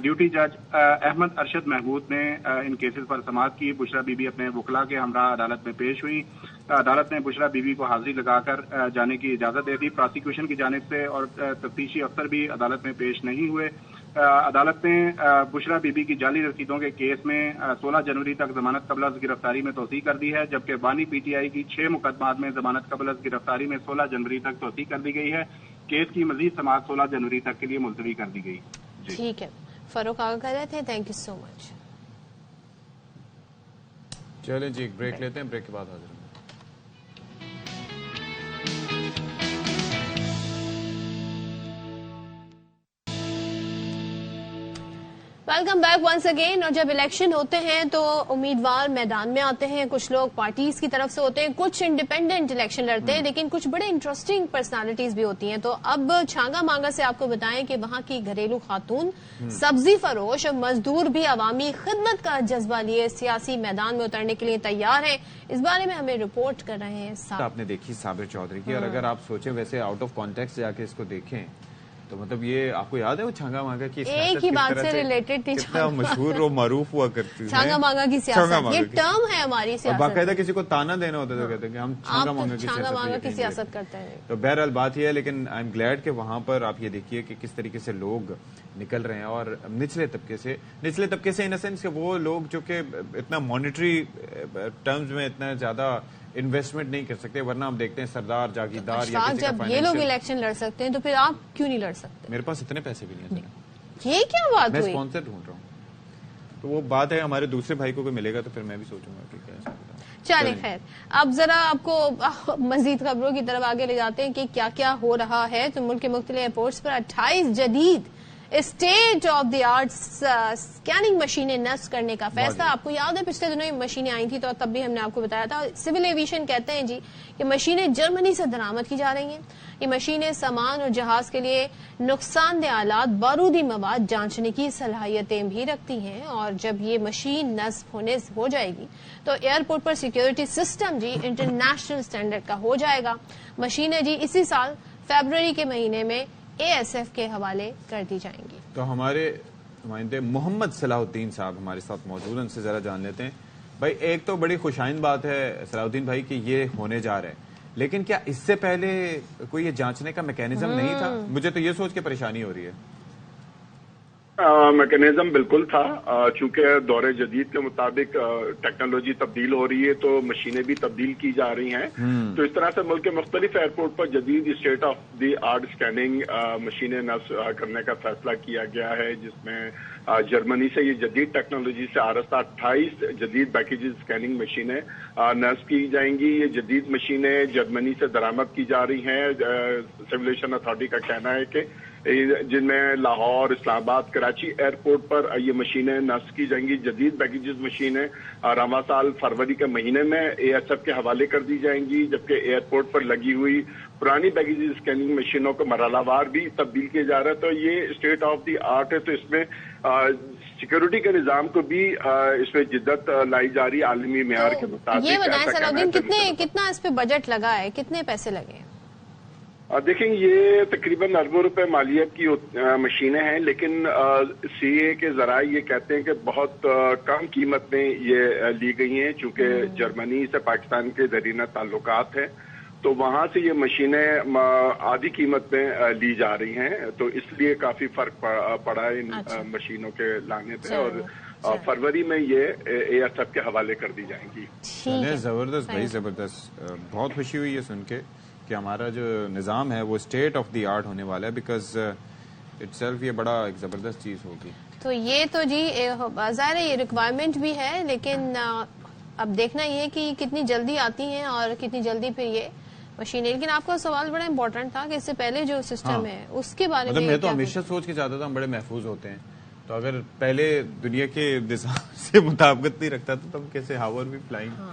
ڈیوٹی جج احمد ارشد محمود نے ان کیسز پر سماعت کی. بشرا بی بی اپنے وکلاء کے ہمراہ عدالت میں پیش ہوئی. عدالت نے بشرا بی بی کو حاضری لگا کر جانے کی اجازت دے دی. پراسیکیوشن کی جانب سے اور تفتیشی افسر بھی عدالت میں پیش نہیں ہوئے. عدالت نے بشرا بی بی کی جعلی رسیدوں کے کیس میں 16 جنوری تک ضمانت قبل از گرفتاری میں توثیق کر دی ہے, جبکہ بانی پی ٹی آئی کی 6 مقدمات میں ضمانت قبل از گرفتاری میں 16 جنوری تک توثیق کر دی گئی ہے. کیس کی مزید سماعت 16 جنوری تک کے لیے ملتوی کر دی گئی. ٹھیک ہے, فاروق آگا کر رہے تھے, تھینک یو سو مچ. چلیں جی ایک بریک لیتے ہیں, بریک کے بعد حاضر ہوں. Welcome back once again. اور جب الیکشن ہوتے ہیں تو امیدوار میدان میں آتے ہیں, کچھ لوگ پارٹیز کی طرف سے ہوتے ہیں, کچھ انڈیپینڈنٹ الیکشن لڑتے ہیں, لیکن کچھ بڑے انٹرسٹنگ پرسنالٹیز بھی ہوتی ہیں. تو اب چھانگا مانگا سے آپ کو بتائیں کہ وہاں کی گھریلو خاتون, سبزی فروش اور مزدور بھی عوامی خدمت کا جذبہ لیے سیاسی میدان میں اترنے کے لیے تیار ہیں. اس بارے میں ہمیں رپورٹ کر رہے ہیں. آپ نے دیکھی صابر چودھری کی, اور اگر آپ سوچیں ویسے آؤٹ آف کانٹیکسٹ جا کے اس کو دیکھیں تو مطلب یہ آپ کو یاد ہے وہ چھانگا مانگا کی ایک ہی بات سے ریلیٹڈ تھی, کتنا مشہور و معروف ہوا کرتی ہے چھانگا مانگا کی سیاست. یہ ٹرم ہے ہماری سیاست, باقاعدہ کسی کو تانا دینا ہوتا ہے تو کہتے ہیں کہ ہم چھانگا مانگا کی سیاست کرتے ہیں. تو بہرحال بات یہ ہے, لیکن آئی ایم گلیڈ کہ وہاں پر آپ یہ دیکھیے کہ کس طریقے سے لوگ نکل رہے ہیں, اور نچلے طبقے سے ان سینس کہ وہ لوگ جو کہ اتنا مانیٹری ٹرمز میں اتنا زیادہ انویسٹمنٹ نہیں کر سکتے, ورنہ ہم دیکھتے ہیں سردار جاگیردار یا کسی کا جب یہ لوگ الیکشن لڑ سکتے ہیں تو پھر آپ کیوں نہیں لڑ سکتے؟ میرے پاس اتنے پیسے بھی نہیں ہیں. یہ کیا بات میں ہوئی؟ اسپانسر ڈھونڈ رہا ہوں, تو وہ بات ہے ہمارے دوسرے بھائی کو ملے گا تو پھر میں بھی سوچوں گا کہ کیا. چلیں خیر, اب ذرا آپ کو مزید خبروں کی طرف آگے لے جاتے ہیں کہ کیا کیا ہو رہا ہے. تو ملک کے مختلف ایئرپورٹس پر 28 جدید state of the art scanning مشینیں نصب کرنے کا فیصلہ. آپ کو یاد ہے پچھلے دنوں یہ مشینیں آئی تھی تو تب بھی ہم نے آپ کو بتایا تھا. سول ایویشن کہتے ہیں جی کہ مشینیں جرمنی سے درآمد کی جا رہی ہیں. یہ مشینیں سامان اور جہاز کے لیے نقصان دہ آلات, بارودی مواد جانچنے کی صلاحیتیں بھی رکھتی ہیں, اور جب یہ مشین نصب ہو جائے گی تو ایئرپورٹ پر سیکیورٹی سسٹم جی انٹرنیشنل سٹینڈرڈ کا ہو جائے گا. مشینیں جی اسی سال فیبروری کے مہینے میں ASF کے حوالے کر دی جائیں گی. تو ہمارے نمائندے محمد صلاح الدین صاحب ہمارے ساتھ موجود ہیں, ان سے ذرا جان لیتے ہیں. بھائی ایک تو بڑی خوشائند بات ہے صلاح الدین بھائی کہ یہ ہونے جا رہا ہے, لیکن کیا اس سے پہلے کوئی یہ جانچنے کا میکینزم نہیں تھا؟ مجھے تو یہ سوچ کے پریشانی ہو رہی ہے. میکینزم بالکل تھا, چونکہ دور جدید کے مطابق ٹیکنالوجی تبدیل ہو رہی ہے تو مشینیں بھی تبدیل کی جا رہی ہیں. تو اس طرح سے ملک کے مختلف ایئرپورٹ پر جدید state of the art scanning مشینیں نصب کرنے کا فیصلہ کیا گیا ہے, جس میں جرمنی سے یہ جدید ٹیکنالوجی سے آرستہ 28 جدید پیکیجز اسکیننگ مشینیں نصب کی جائیں گی. یہ جدید مشینیں جرمنی سے درآمد کی جا رہی ہیں. سیولیشن اتھارٹی کا کہنا ہے کہ جن میں لاہور, اسلام آباد, کراچی ایئرپورٹ پر یہ مشینیں نصب کی جائیں گی. جدید پیکیجز مشینیں رواں سال فروری کے مہینے میں ASF کے حوالے کر دی جائیں گی, جبکہ ایئرپورٹ پر لگی ہوئی پرانی پیکیجز اسکیننگ مشینوں کو مرحلہ وار بھی تبدیل کیا جا رہا ہے. تو یہ اسٹیٹ آف دی آرٹ ہے, تو اس میں سیکورٹی کے نظام کو بھی اس میں جدت لائی جا رہی عالمی معیار کے مطابق. یہ بتائیں صلاح الدین کتنا اس پہ بجٹ لگا ہے, کتنے پیسے لگے ہیں؟ دیکھیں یہ تقریباً اربوں روپے مالیت کی مشینیں ہیں، لیکن سی اے کے ذرائع یہ کہتے ہیں کہ بہت کم قیمت میں یہ لی گئی ہیں، چونکہ جرمنی سے پاکستان کے زیرینہ تعلقات ہیں، تو وہاں سے یہ مشینیں آدھی قیمت میں لی جا رہی ہیں، تو اس لیے کافی فرق پڑا ہے ان مشینوں کے لانے پہ، اور فروری میں یہ اے ایس ایف کے حوالے کر دی جائیں گی۔ زبردست بھائی، زبردست، بہت خوشی ہوئی ہے سن کے کہ ہمارا جو نظام ہے وہ اسٹیٹ آف دی آرٹ ہونے والا ہے، بیکاز اٹ سیلف یہ بڑا ایک زبردست چیز ہوگی۔ تو یہ تو جی ظاہر ہے یہ ریکوائرمنٹ بھی ہے، لیکن اب دیکھنا یہ ہے کہ کتنی جلدی آتی ہیں اور کتنی جلدی پھر یہ مشینیں۔ لیکن آپ کا سوال بڑا امپورٹنٹ تھا کہ اس سے پہلے جو سسٹم ہے اس کے بارے میں، میں تو ہمیشہ سوچ کے چاہتا تھا ہم بڑے محفوظ ہوتے ہیں، تو اگر پہلے دنیا کے نظام سے مطابقت نہیں رکھتا تو ہم کیسے ہاور بھی فلائنگ،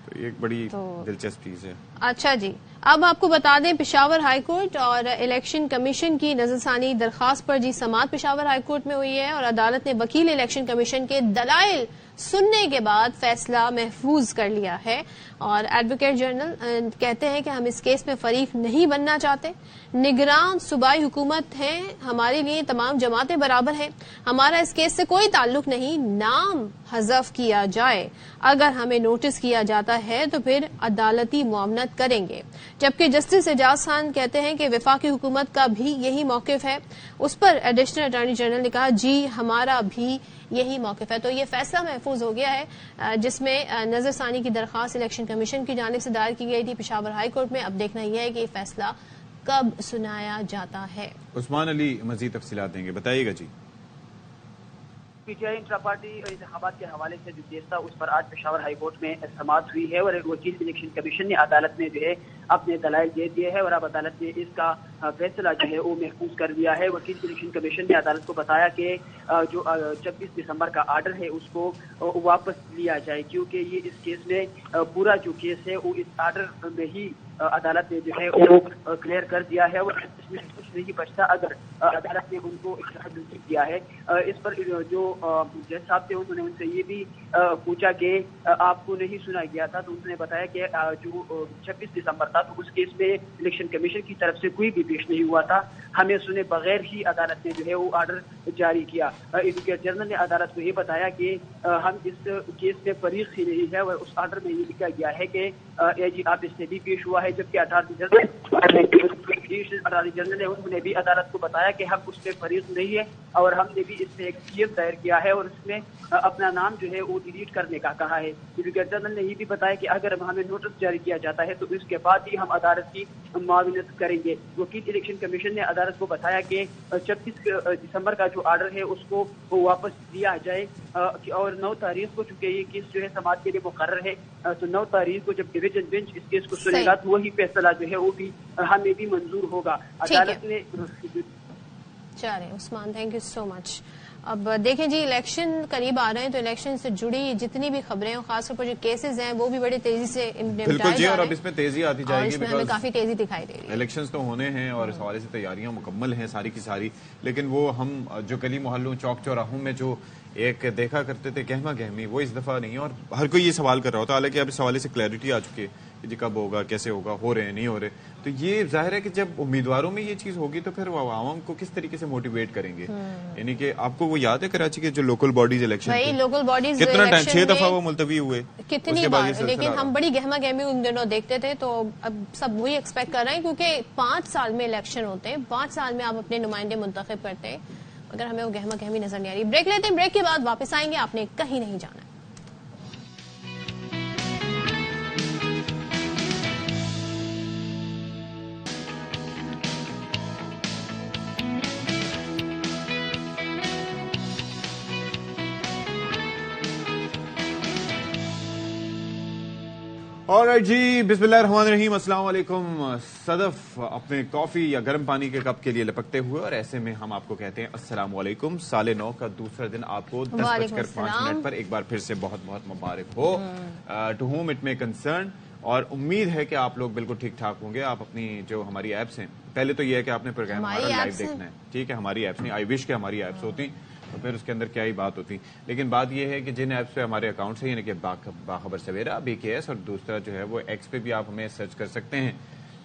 تو یہ ایک بڑی دلچسپ چیز ہے۔ اچھا جی، اب آپ کو بتا دیں پشاور ہائی کورٹ اور الیکشن کمیشن کی نظر ثانی درخواست پر جی سماعت پشاور ہائی کورٹ میں ہوئی ہے، اور عدالت نے وکیل الیکشن کمیشن کے دلائل سننے کے بعد فیصلہ محفوظ کر لیا ہے، اور ایڈوکیٹ جنرل کہتے ہیں کہ ہم اس کیس میں فریق نہیں بننا چاہتے، نگران صوبائی حکومت ہیں، ہمارے لیے تمام جماعتیں برابر ہیں، ہمارا اس کیس سے کوئی تعلق نہیں، نام حذف کیا جائے، اگر ہمیں نوٹس کیا جاتا ہے تو پھر عدالتی معاونت کریں گے۔ جبکہ جسٹس اعجاز خان کہتے ہیں کہ وفاقی حکومت کا بھی یہی موقف ہے۔ اس پر ایڈیشنل اٹارنی جنرل نے کہا جی ہمارا بھی یہی موقف ہے۔ تو یہ فیصلہ محفوظ ہو گیا ہے جس میں نظر ثانی کی درخواست الیکشن کمیشن کی جانب سے دائر کی گئی تھی پشاور ہائی کورٹ میں۔ اب دیکھنا یہ ہے کہ یہ فیصلہ کب سنایا جاتا ہے۔ عثمان علی مزید تفصیلات دیں گے، بتائیے گا جی۔ P T I intra party انتخابات کے حوالے سے جو کیس تھا اس پر آج پشاور ہائی کورٹ میں سماعت ہوئی ہے، اور وکیل الیکشن کمیشن نے عدالت میں جو ہے اپنے دلائل دے دیے ہیں، اور اب عدالت نے اس کا فیصلہ جو ہے وہ محفوظ کر دیا ہے۔ وکیل الیکشن کمیشن نے عدالت کو بتایا کہ جو 26 دسمبر کا آرڈر ہے اس کو واپس لیا جائے، کیونکہ یہ اس کیس میں پورا جو کیس ہے وہ اس آرڈر میں ہی عدالت نے جو ہے وہ کلیئر کر دیا ہے، اور اس میں کچھ نہیں بچتا اگر عدالت نے ان کو اختیار دیا ہے۔ اس پر جو جج صاحب تھے انہوں نے ان سے یہ بھی پوچھا کہ آپ کو نہیں سنا گیا تھا، تو انہوں نے بتایا کہ جو 26 دسمبر تھا تو اس کیس میں الیکشن کمیشن کی طرف سے کوئی بھی پیش نہیں ہوا تھا، ہمیں سنے بغیر ہی عدالت نے جو ہے وہ آرڈر جاری کیا۔ ایڈوکیٹ جنرل نے عدالت کو یہ بتایا کہ ہم اس کیس میں فریق ہی نہیں ہے، اور اس آرڈر میں یہ لکھا گیا ہے کہ اے جی آپ اس سے بھی پیش ہوا ہے، جبکہ اٹارنی جنرل نے انہوں نے بھی عدالت کو بتایا کہ ہم اس میں فریق نہیں ہے، اور ہم نے بھی اس سے ایک کیس دائر کیا ہے اور اس میں اپنا نام جو ہے وہ ڈیلیٹ کرنے کا کہا ہے۔ ایڈوکیٹ جنرل نے یہ بھی بتایا کہ اگر ہمیں نوٹس جاری کیا جاتا ہے تو اس کے بعد ہی ہم عدالت کی معاونت کریں گے۔ وکیل الیکشن کمیشن نے عدالت کو بتایا کہ 26 دسمبر کا جو آرڈر ہے اس کو واپس دیا جائے، اور 9 تاریخ کو چونکہ یہ کیس جو ہے سماعت کے لیے مقرر ہے، تو 9 تاریخ کو جب ڈویژن بینچ اس کیس کو سنے گا تو وہی فیصلہ جو ہے وہ بھی ہمیں بھی منظور ہوگا۔ عدالت نے چلیں عثمان، تھینک یو سو مچ۔ اب دیکھیں جی الیکشن قریب آ رہے ہیں تو الیکشن سے جڑی جتنی بھی خبریں ہیں خاص طور پر جو کیسز ہیں وہ بھی بڑی تیزی سے بالکل جی، اور اب اس میں تیزی آتی جائے گی، ہمیں کافی تیزی دکھائی دے رہی ہے۔ الیکشنز تو ہونے ہیں اور اس حوالے سے تیاریاں مکمل ہیں ساری کی ساری، لیکن وہ ہم جو گلی محلوں چوک چوراہوں میں جو ایک دیکھا کرتے تھے گہما گہمی، وہ اس دفعہ نہیں، اور ہر کوئی یہ سوال کر رہا ہوتا، حالانکہ اب اس حوالے سے کلیئرٹی آ چکی ہے کہ جی کب ہوگا، کیسے ہوگا، ہو رہے ہیں نہیں ہو رہے۔ تو یہ ظاہر ہے کہ جب امیدواروں میں یہ چیز ہوگی تو پھر وہ عوام کو کس طریقے سے موٹیویٹ کریں گے، یعنی کہ آپ کو وہ یاد ہے کراچی کے جو لوکل باڈیز الیکشن کتنا ٹائم 6 دفعہ وہ ملتوی ہوئے کتنی بار، لیکن ہم بڑی گہما گہمی ان دنوں دیکھتے تھے، تو اب سب وہی ایکسپیکٹ کر رہے ہیں کیونکہ 5 سال میں الیکشن ہوتے ہیں، 5 سال میں آپ اپنے نمائندے منتخب کرتے ہیں، اگر ہمیں وہ گہما گہمی نظر نہیں آ رہی۔ بریک لیتے ہیں، بریک کے بعد واپس آئیں گے، آپ نے کہیں نہیں جانا۔ آلرائٹ جی، بسم اللہ الرحمن الرحیم، السلام علیکم۔ صدف اپنے کافی یا گرم پانی کے کپ کے لیے لپکتے ہوئے، اور ایسے میں ہم آپ کو کہتے ہیں السلام علیکم۔ سال نو کا دوسرا دن آپ کو 10:05 پر ایک بار پھر سے بہت بہت مبارک ہو، ٹو ہوم اٹ میں کنسرن، اور امید ہے کہ آپ لوگ بالکل ٹھیک ٹھاک ہوں گے۔ آپ اپنی جو ہماری ایپس ہیں، پہلے تو یہ ہے کہ آپ نے پروگرام ہمارا لائیو دیکھنا ہے، ٹھیک ہے، ہماری ایپس نہیں، آئی وش کہ ہماری ایپس ہوتی تو پھر اس کے اندر کیا ہی بات ہوتی، لیکن بات یہ ہے کہ جن ایپس پہ ہمارے اکاؤنٹس ہیں، یعنی کہ باخبر سویرا، BKS، اور دوسرا جو ہے وہ ایکس پہ بھی آپ ہمیں سرچ کر سکتے ہیں،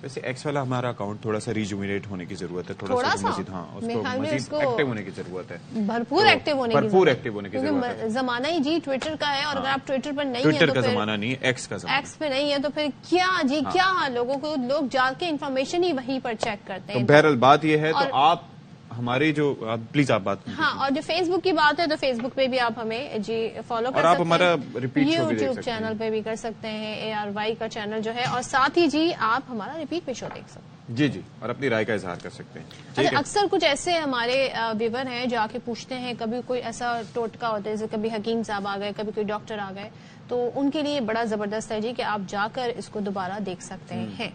ویسے ایکس والا ہمارا اکاؤنٹ تھوڑا سا ریجوینیٹ ہونے کی ضرورت ہے, تھوڑا سا مزید, ہاں اس کو مزید ایکٹیو ہونے کی ضرورت ہے, بھرپور ایکٹیو ہونے کی ضرورت ہے. زمانہ ہی جی ٹویٹر کا ہے, اور اگر آپ ٹویٹر پر نہیں ہیں, ٹویٹر کا زمانہ نہیں ہے, ایکس کا زمانہ, ایکس پہ نہیں ہے, تو پھر کیا جی کیا لوگ جا کے انفارمیشن ہی وہیں پر چیک کرتے ہیں. بہرحال بات یہ ہے, تو آپ ہماری جو پلیز آپ بات, ہاں, اور جو فیس بک کی بات ہے تو فیس بک پہ بھی آپ ہمیں جی فالو کر اور آپ ہمارا ریپیٹ شو بھی دیکھ یوٹیوب چینل پہ بھی کر سکتے ہیں, ARY کا چینل جو ہے, اور ساتھ ہی جی آپ ہمارا ریپیٹ پہ شو دیکھ سکتے ہیں. جی جی, اور اپنی رائے کا اظہار کر سکتے ہیں. اچھا, اکثر کچھ ایسے ہمارے ویور ہیں جو آ کے پوچھتے ہیں, کبھی کوئی ایسا ٹوٹکا ہوتا ہے جیسے کبھی حکیم صاحب آ گئے, کبھی کوئی ڈاکٹر آ گئے, تو ان کے لیے بڑا زبردست ہے جی کہ آپ جا کر اس کو دوبارہ دیکھ سکتے ہیں.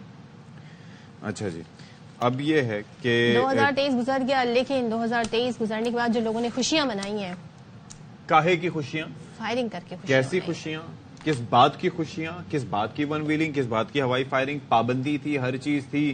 اچھا جی, اب یہ ہے کہ 2023 گزر گیا, لیکن 2023 گزرنے کے بعد جو لوگوں نے خوشیاں منائی ہیں, کاہے کی خوشیاں, فائرنگ کر کے کیسی خوشیاں, کس بات کی خوشیاں, کس بات کی ون ویلنگ, کس بات کی ہوائی فائرنگ, پابندی تھی, ہر چیز تھی.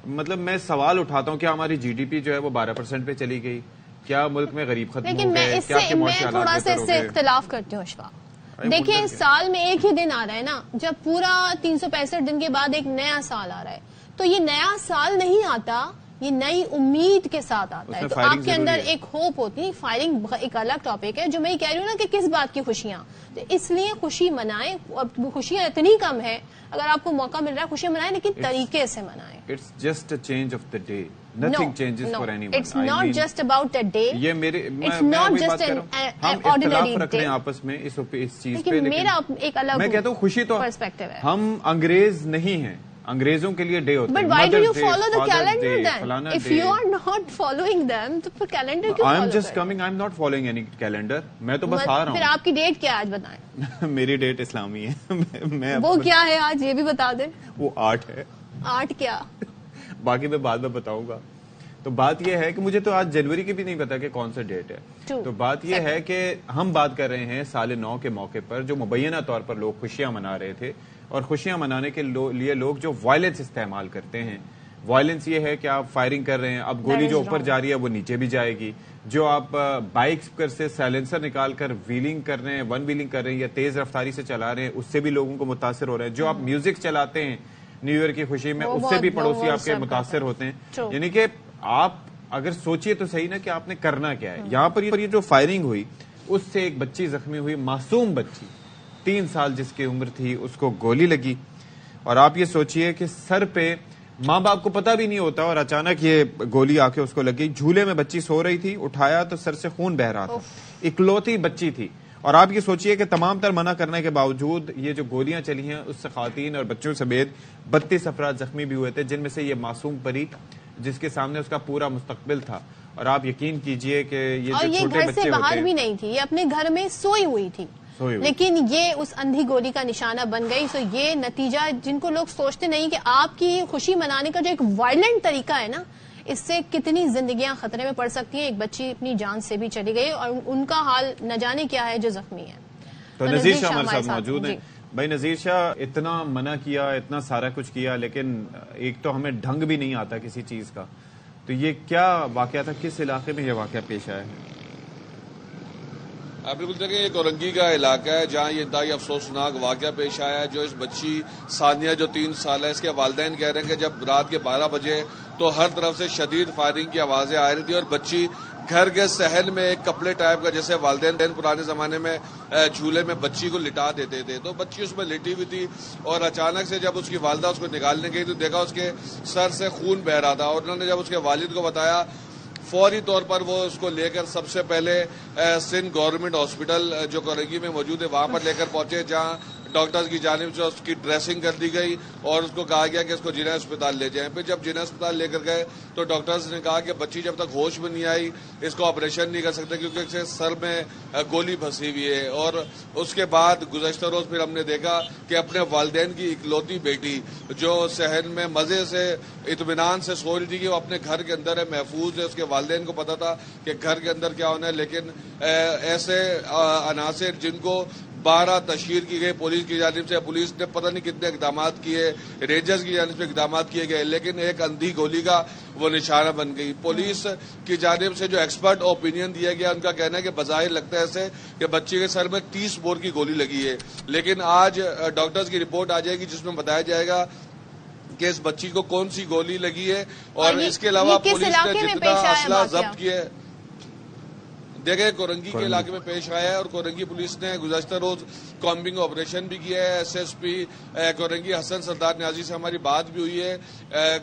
مطلب میں سوال اٹھاتا ہوں, کیا ہماری جی ڈی پی جو ہے وہ 12% پہ چلی گئی, کیا ملک میں غریب ختم ہو گئے, کیا آپ کے معاشی حالات تھوڑا سا بہتر اس ہو سے گئے؟ اختلاف کرتی ہوں اشفاق. دیکھیں, سال میں ایک ہی دن آ رہا ہے نا, جب پورا 365 دن کے بعد ایک نیا سال آ رہا ہے, تو یہ نیا سال نہیں آتا, یہ نئی امید کے ساتھ آتا ہے. تو آپ کے اندر ایک ہوپ ہوتی ہے. فائرنگ ایک الگ ٹاپک ہے, جو میں یہ کہہ رہی ہوں نا کہ کس بات کی خوشیاں, تو اس لیے خوشی منائیں. اب خوشیاں اتنی کم ہے, اگر آپ کو موقع مل رہا ہے خوشیاں منائیں, لیکن طریقے سے منائیں. It's just a change of the day. Nothing changes for anyone. It's not just about the day. یہ میرے, It's not just an ordinary ہم اختلاف رکھ رہے day. ہیں آپس میں اس چیز پہ, لیکن میرا ایک الگ میں کہتا ہوں خوشی تو perspective ہے. ہم انگریز نہیں ہیں, انگریزوں کے لیے ڈے ہوتا ہے. But why do you follow the calendar then? If you are not following them, تو پھر calendar کیوں follow I'm just coming, I'm not following any calendar. میں تو بس آ رہا پھر ہوں. آپ کی ڈیٹ کیا آج بتائیں. میری ڈیٹ اسلامی ہے. میں وہ کیا ہے آج, یہ بھی بتا دیں. وہ 8 ہے. 8 کیا, باقی میں بعد میں بتاؤں گا. تو بات یہ ہے کہ مجھے تو آج جنوری کی بھی نہیں پتا کہ کون سا ڈیٹ ہے. تو بات یہ ہے کہ ہم بات کر رہے ہیں سال نو کے موقع پر, جو مبینہ طور پر لوگ خوشیاں منا رہے تھے, اور خوشیاں منانے کے لیے لوگ جو وائلنس استعمال کرتے ہیں. وائلنس یہ ہے کہ آپ فائرنگ کر رہے ہیں, اب گولی جو اوپر جا رہی ہے وہ نیچے بھی جائے گی. جو آپ بائکس پر سے سائلنسر نکال کر ویلنگ کر رہے ہیں, ون ویلنگ کر رہے ہیں, یا تیز رفتاری سے چلا رہے ہیں, اس سے بھی لوگوں کو متاثر ہو رہے ہیں. جو آپ میوزک چلاتے ہیں نیو ایئر کی خوشی میں, اس سے بھی پڑوسی آپ کے متاثر ہوتے ہیں. یعنی کہ آپ اگر سوچئے تو صحیح نا کہ آپ نے کرنا کیا ہے. یہاں پر یہ جو فائرنگ ہوئی, اس سے ایک بچی زخمی ہوئی, معصوم بچی 3 سال جس کی عمر تھی, اس کو گولی لگی. اور آپ یہ سوچئے کہ سر پہ ماں باپ کو پتہ بھی نہیں ہوتا, اور اچانک یہ گولی آ کے اس کو لگی. جھولے میں بچی سو رہی تھی, اٹھایا تو سر سے خون بہ رہا تھا, اکلوتی بچی تھی. اور آپ یہ سوچئے کہ تمام تر منع کرنے کے باوجود یہ جو گولیاں چلی ہیں, اس سے خواتین اور بچوں سمیت 32 افراد زخمی بھی ہوئے تھے, جن میں سے یہ معصوم پری جس کے سامنے اس کا پورا مستقبل تھا. اور آپ یقین کیجئے کہ یہ جو چھوٹے بچے ہوتے ہیں, گھر سے باہر بھی نہیں تھی, یہ اپنے گھر میں سوئی ہوئی تھی, لیکن یہ اس اندھی گولی کا نشانہ بن گئی. سو یہ نتیجہ جن کو لوگ سوچتے نہیں کہ آپ کی خوشی منانے کا جو ایک وائلنٹ طریقہ ہے نا, اس سے کتنی زندگیاں خطرے میں پڑ سکتی ہیں. ایک بچی اپنی جان سے بھی چلی گئی, اور ان کا حال نہ جانے کیا ہے جو زخمی ہے. تو نذیر شاہ ہمارے ساتھ موجود ہیں. بھائی نذیر شاہ, اتنا منع کیا, اتنا سارا کچھ کیا, لیکن ایک تو ہمیں ڈھنگ بھی نہیں آتا کسی چیز کا. تو یہ کیا واقعہ تھا, کس علاقے میں یہ واقعہ پیش آیا ہے؟ بالکل دیکھیں, یہ کورنگی کا علاقہ ہے جہاں یہ انتہائی افسوسناک واقعہ پیش آیا ہے. جو اس بچی ثانیہ جو 3 سال ہے, اس کے والدین کہہ رہے ہیں کہ جب رات کے 12 بجے تو ہر طرف سے شدید فائرنگ کی آوازیں آ رہی تھی, اور بچی گھر کے صحن میں ایک کپڑے ٹائپ کا, جیسے والدین پرانے زمانے میں جھولے میں بچی کو لٹا دیتے تھے, تو بچی اس میں لٹی ہوئی تھی. اور اچانک سے جب اس کی والدہ اس کو نکالنے گئی تو دیکھا اس کے سر سے خون بہ رہا تھا. اور انہوں نے جب اس کے والد کو بتایا, فوری طور پر وہ اس کو لے کر سب سے پہلے سندھ گورنمنٹ ہاسپٹل جو کورنگی میں موجود ہے وہاں پر لے کر پہنچے, جہاں ڈاکٹرز کی جانب سے اس کی ڈریسنگ کر دی گئی, اور اس کو کہا گیا کہ اس کو جناح اسپتال لے جائیں. پھر جب جناح اسپتال لے کر گئے تو ڈاکٹرز نے کہا کہ بچی جب تک ہوش میں نہیں آئی اس کو آپریشن نہیں کر سکتے, کیونکہ اس کے سر میں گولی پھنسی ہوئی ہے. اور اس کے بعد گزشتہ روز پھر ہم نے دیکھا کہ اپنے والدین کی اکلوتی بیٹی جو صحن میں مزے سے اطمینان سے سو رہی تھی کہ وہ اپنے گھر کے اندر ہے, محفوظ ہے. اس کے والدین کو پتا تھا کہ گھر کے اندر کیا ہونا ہے, لیکن ایسے عناصر جن کو 12 تشہیر کی گئی پولیس کی جانب سے, پولیس نے پتہ نہیں کتنے اقدامات کیے, رینجرز کی جانب سے اقدامات کیے گئے, لیکن ایک اندھی گولی کا وہ نشانہ بن گئی. پولیس کی جانب سے جو ایکسپرٹ اوپینین دیا گیا, ان کا کہنا ہے کہ بظاہر لگتا ہے ایسے کہ بچی کے سر میں 30 بور کی گولی لگی ہے, لیکن آج ڈاکٹرز کی رپورٹ آ جائے گی جس میں بتایا جائے گا کہ اس بچی کو کون سی گولی لگی ہے، اور اس کے علاوہ پولیس نے جتنا اسلحہ ضبط کیا ہے، دیکھیں کورنگی کے علاقے میں پیش آیا ہے، اور کورنگی پولیس نے گزشتہ روز کامبنگ آپریشن بھی کیا ہے. ایس ایس پی کورنگی حسن سردار نیازی سے ہماری بات بھی ہوئی ہے.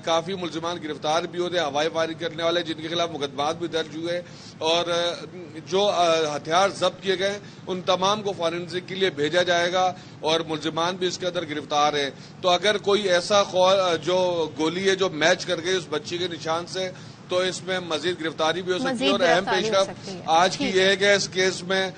کافی ملزمان گرفتار بھی ہوتے ہیں، ہوائی فائرنگ کرنے والے جن کے خلاف مقدمات بھی درج ہوئے، اور جو ہتھیار ضبط کیے گئے ان تمام کو فورینسک کے لیے بھیجا جائے گا، اور ملزمان بھی اس کے اندر گرفتار ہیں. تو اگر کوئی ایسا جو گولی ہے جو میچ کر گئی اس بچی کے نشان سے، تو اس میں مزید گرفتاری بھی ہو سکتی ہے. اور اہم پیش رفت آج کی یہ ہے کہ اس کیس میں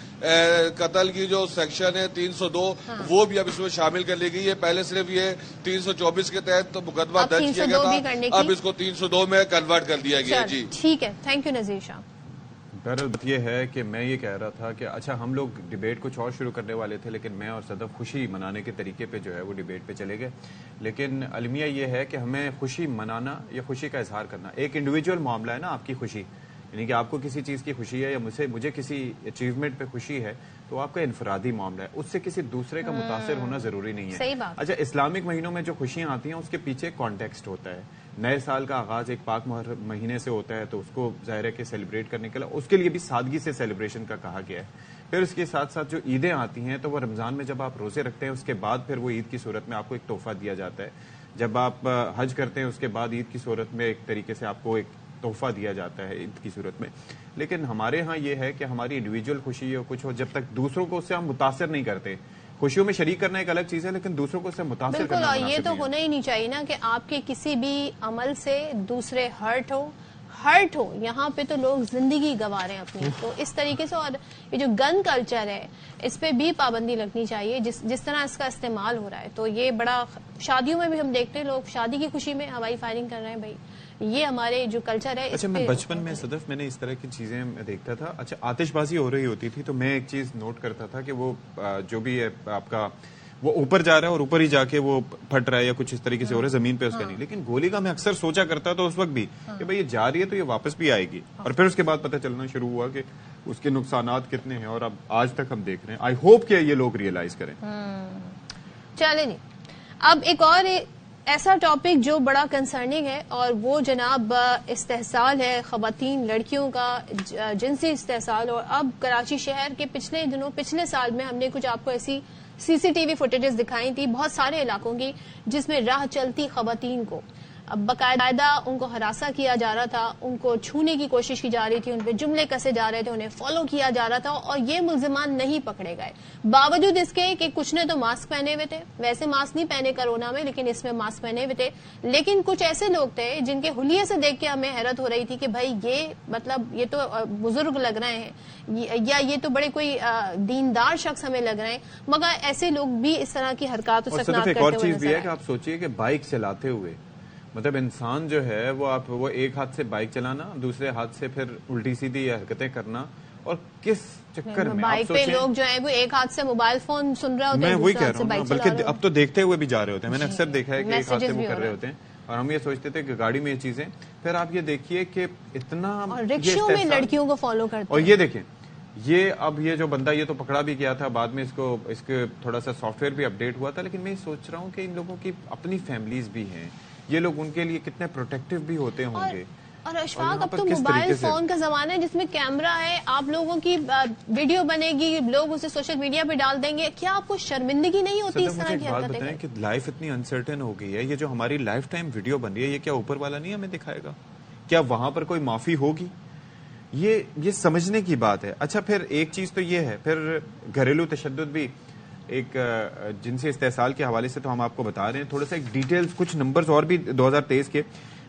قتل کی جو سیکشن ہے 302 وہ بھی اب اس میں شامل کر لی گئی ہے. پہلے صرف یہ 324 کے تحت مقدمہ درج کیا گیا تھا، اب اس کو 302 میں کنورٹ کر دیا گیا. جی ٹھیک ہے، تھینک یو نذیر شاہ. بہرحال یہ ہے کہ میں یہ کہہ رہا تھا کہ اچھا ہم لوگ ڈیبیٹ کچھ اور شروع کرنے والے تھے، لیکن میں اور صدف خوشی منانے کے طریقے پہ جو ہے وہ ڈیبیٹ پہ چلے گئے. لیکن المیہ یہ ہے کہ ہمیں خوشی منانا یا خوشی کا اظہار کرنا ایک انڈیویجول معاملہ ہے نا. آپ کی خوشی یعنی کہ آپ کو کسی چیز کی خوشی ہے یا مجھے کسی اچیومنٹ پہ خوشی ہے تو آپ کا انفرادی معاملہ ہے، اس سے کسی دوسرے کا متاثر ہونا ضروری نہیں ہے. صحیح بات. اچھا اسلامک مہینوں میں جو خوشیاں آتی ہیں اس کے پیچھے کانٹیکسٹ ہوتا ہے. نئے سال کا آغاز ایک پاک مہینے سے ہوتا ہے تو اس کو ظاہر ہے کہ سیلیبریٹ کرنے کے لیے اس کے لیے بھی سادگی سے سیلیبریشن کا کہا گیا ہے. پھر اس کے ساتھ ساتھ جو عیدیں آتی ہیں تو وہ رمضان میں جب آپ روزے رکھتے ہیں اس کے بعد پھر وہ عید کی صورت میں آپ کو ایک تحفہ دیا جاتا ہے. جب آپ حج کرتے ہیں اس کے بعد عید کی صورت میں ایک طریقے سے آپ کو ایک تحفہ دیا جاتا ہے عید کی صورت میں. لیکن ہمارے ہاں یہ ہے کہ ہماری انڈیویجول خوشی ہو کچھ ہو، جب تک دوسروں کو اس سے ہم متاثر نہیں کرتے. خوشیوں میں شریک کرنا ایک الگ چیز ہے، لیکن دوسروں کو اس سے متاثر کرنا بالکل. اور یہ مناسب تو نہیں ہے. ہونا ہی نہیں چاہیے نا کہ آپ کے کسی بھی عمل سے دوسرے ہرٹ ہو. یہاں پہ تو لوگ زندگی گنوا رہے ہیں اپنی. تو اس طریقے سے، اور یہ جو گن کلچر ہے اس پہ بھی پابندی لگنی چاہیے جس طرح اس کا استعمال ہو رہا ہے. تو یہ بڑا شادیوں میں بھی ہم دیکھتے ہیں لوگ شادی کی خوشی میں ہوائی فائرنگ کر رہے ہیں. بھائی یہ ہمارے جو کلچر ہے. اچھا میں بچپن میں صدف میں نے اس طرح کی چیزیں دیکھتا تھا. اچھا آتش بازی ہو رہی ہوتی تھی تو میں ایک چیز نوٹ کرتا تھا کہ وہ جو بھی ہے آپ کا وہ اوپر جا رہا ہے اور اوپر ہی جا کے وہ پھٹ رہا ہے یا کچھ اس طریقے سے ہو رہا ہے زمین پہ اس کا نہیں. لیکن گولی کا میں اکثر سوچا کرتا تھا اس وقت بھی کہ بھائی یہ جا رہی ہے تو یہ واپس بھی آئے گی. اور پھر اس کے بعد پتہ چلنا شروع ہوا کہ اس کے نقصانات کتنے ہیں، اور اب آج تک ہم دیکھ رہے ہیں. آئی ہوپ کہ یہ لوگ ریئلائز کریں. چلیں جی اب ایک اور ایسا ٹاپک جو بڑا کنسرننگ ہے، اور وہ جناب استحصال ہے، خواتین لڑکیوں کا جنسی استحصال. اور اب کراچی شہر کے پچھلے سال میں ہم نے کچھ آپ کو ایسی سی ٹی وی فوٹیجز دکھائی تھی بہت سارے علاقوں کی جس میں راہ چلتی خواتین کو باقاعدہ ان کو ہراساں کیا جا رہا تھا، ان کو چھونے کی کوشش کی جا رہی تھی، ان پہ جملے کسے جا رہے تھے، انہیں فالو کیا جا رہا تھا. اور یہ ملزمان نہیں پکڑے گئے باوجود اس کے کہ کچھ نے تو ماسک پہنے ہوئے تھے. ویسے ماسک نہیں پہنے کرونا میں، لیکن اس میں ماسک پہنے ہوئے تھے. لیکن کچھ ایسے لوگ تھے جن کے حلیے سے دیکھ کے ہمیں حیرت ہو رہی تھی کہ بھائی یہ مطلب یہ تو بزرگ لگ رہے ہیں یا یہ تو بڑے کوئی دیندار شخص ہمیں لگ رہے ہیں، مگر ایسے لوگ بھی اس طرح کی حرکات و سکنات کرتے ہوئے ایک اور چیز بھی ہے کہ آپ سوچئے کہ بائک چلاتے ہوئے مطلب انسان جو ہے وہ ایک ہاتھ سے بائک چلانا، دوسرے ہاتھ سے پھر الٹی سیدھی حرکتیں کرنا، اور کس چکر میں بائک پہ لوگ جو ہیں وہ ایک ہاتھ سے موبائل فون سن رہے ہوتے ہیں، میں وہی کہہ رہا ہوں بلکہ اب تو دیکھتے ہوئے بھی جا رہے ہوتے ہیں. میں نے اکثر دیکھا ہے کہ ایک ہاتھ سے وہ کر رہے ہوتے ہیں اور ہم یہ سوچتے تھے کہ گاڑی میں یہ چیزیں. پھر آپ یہ دیکھیے کہ اتنا رکشوں میں لڑکیوں کو فالو کرتے ہیں. اور یہ دیکھیں یہ جو بندہ یہ تو پکڑا بھی گیا تھا، بعد میں اس کے تھوڑا سا سافٹ ویئر بھی اپڈیٹ ہوا تھا. لیکن میں سوچ رہا ہوں کہ ان لوگوں کی اپنی فیملیز بھی ہیں، یہ لوگ ان کے لیے کتنے پروٹیکٹیو بھی ہوتے ہوں گے. اور اشفاق اب تو موبائل فون کا زمانہ ہے جس میں کیمرہ ہے، آپ لوگوں کی ویڈیو بنے گی، لوگ اسے سوشل میڈیا پہ ڈال دیں گے. کیا آپ کو شرمندگی نہیں ہوتی اس طرح کی حرکتیں؟ بتائیں کہ لائف اتنی انسرٹن ہو گئی ہے، یہ جو ہماری لائف ٹائم ویڈیو بن رہی ہے یہ کیا اوپر والا نہیں ہمیں دکھائے گا؟ کیا وہاں پر کوئی معافی ہوگی؟ یہ سمجھنے کی بات ہے. اچھا پھر ایک چیز تو یہ ہے، پھر گھریلو تشدد بھی ایک جنسی استحصال کے حوالے سے تو ہم آپ کو بتا رہے ہیں. تھوڑا سا ایک ڈیٹیلز کچھ نمبرز اور بھی 2023 کے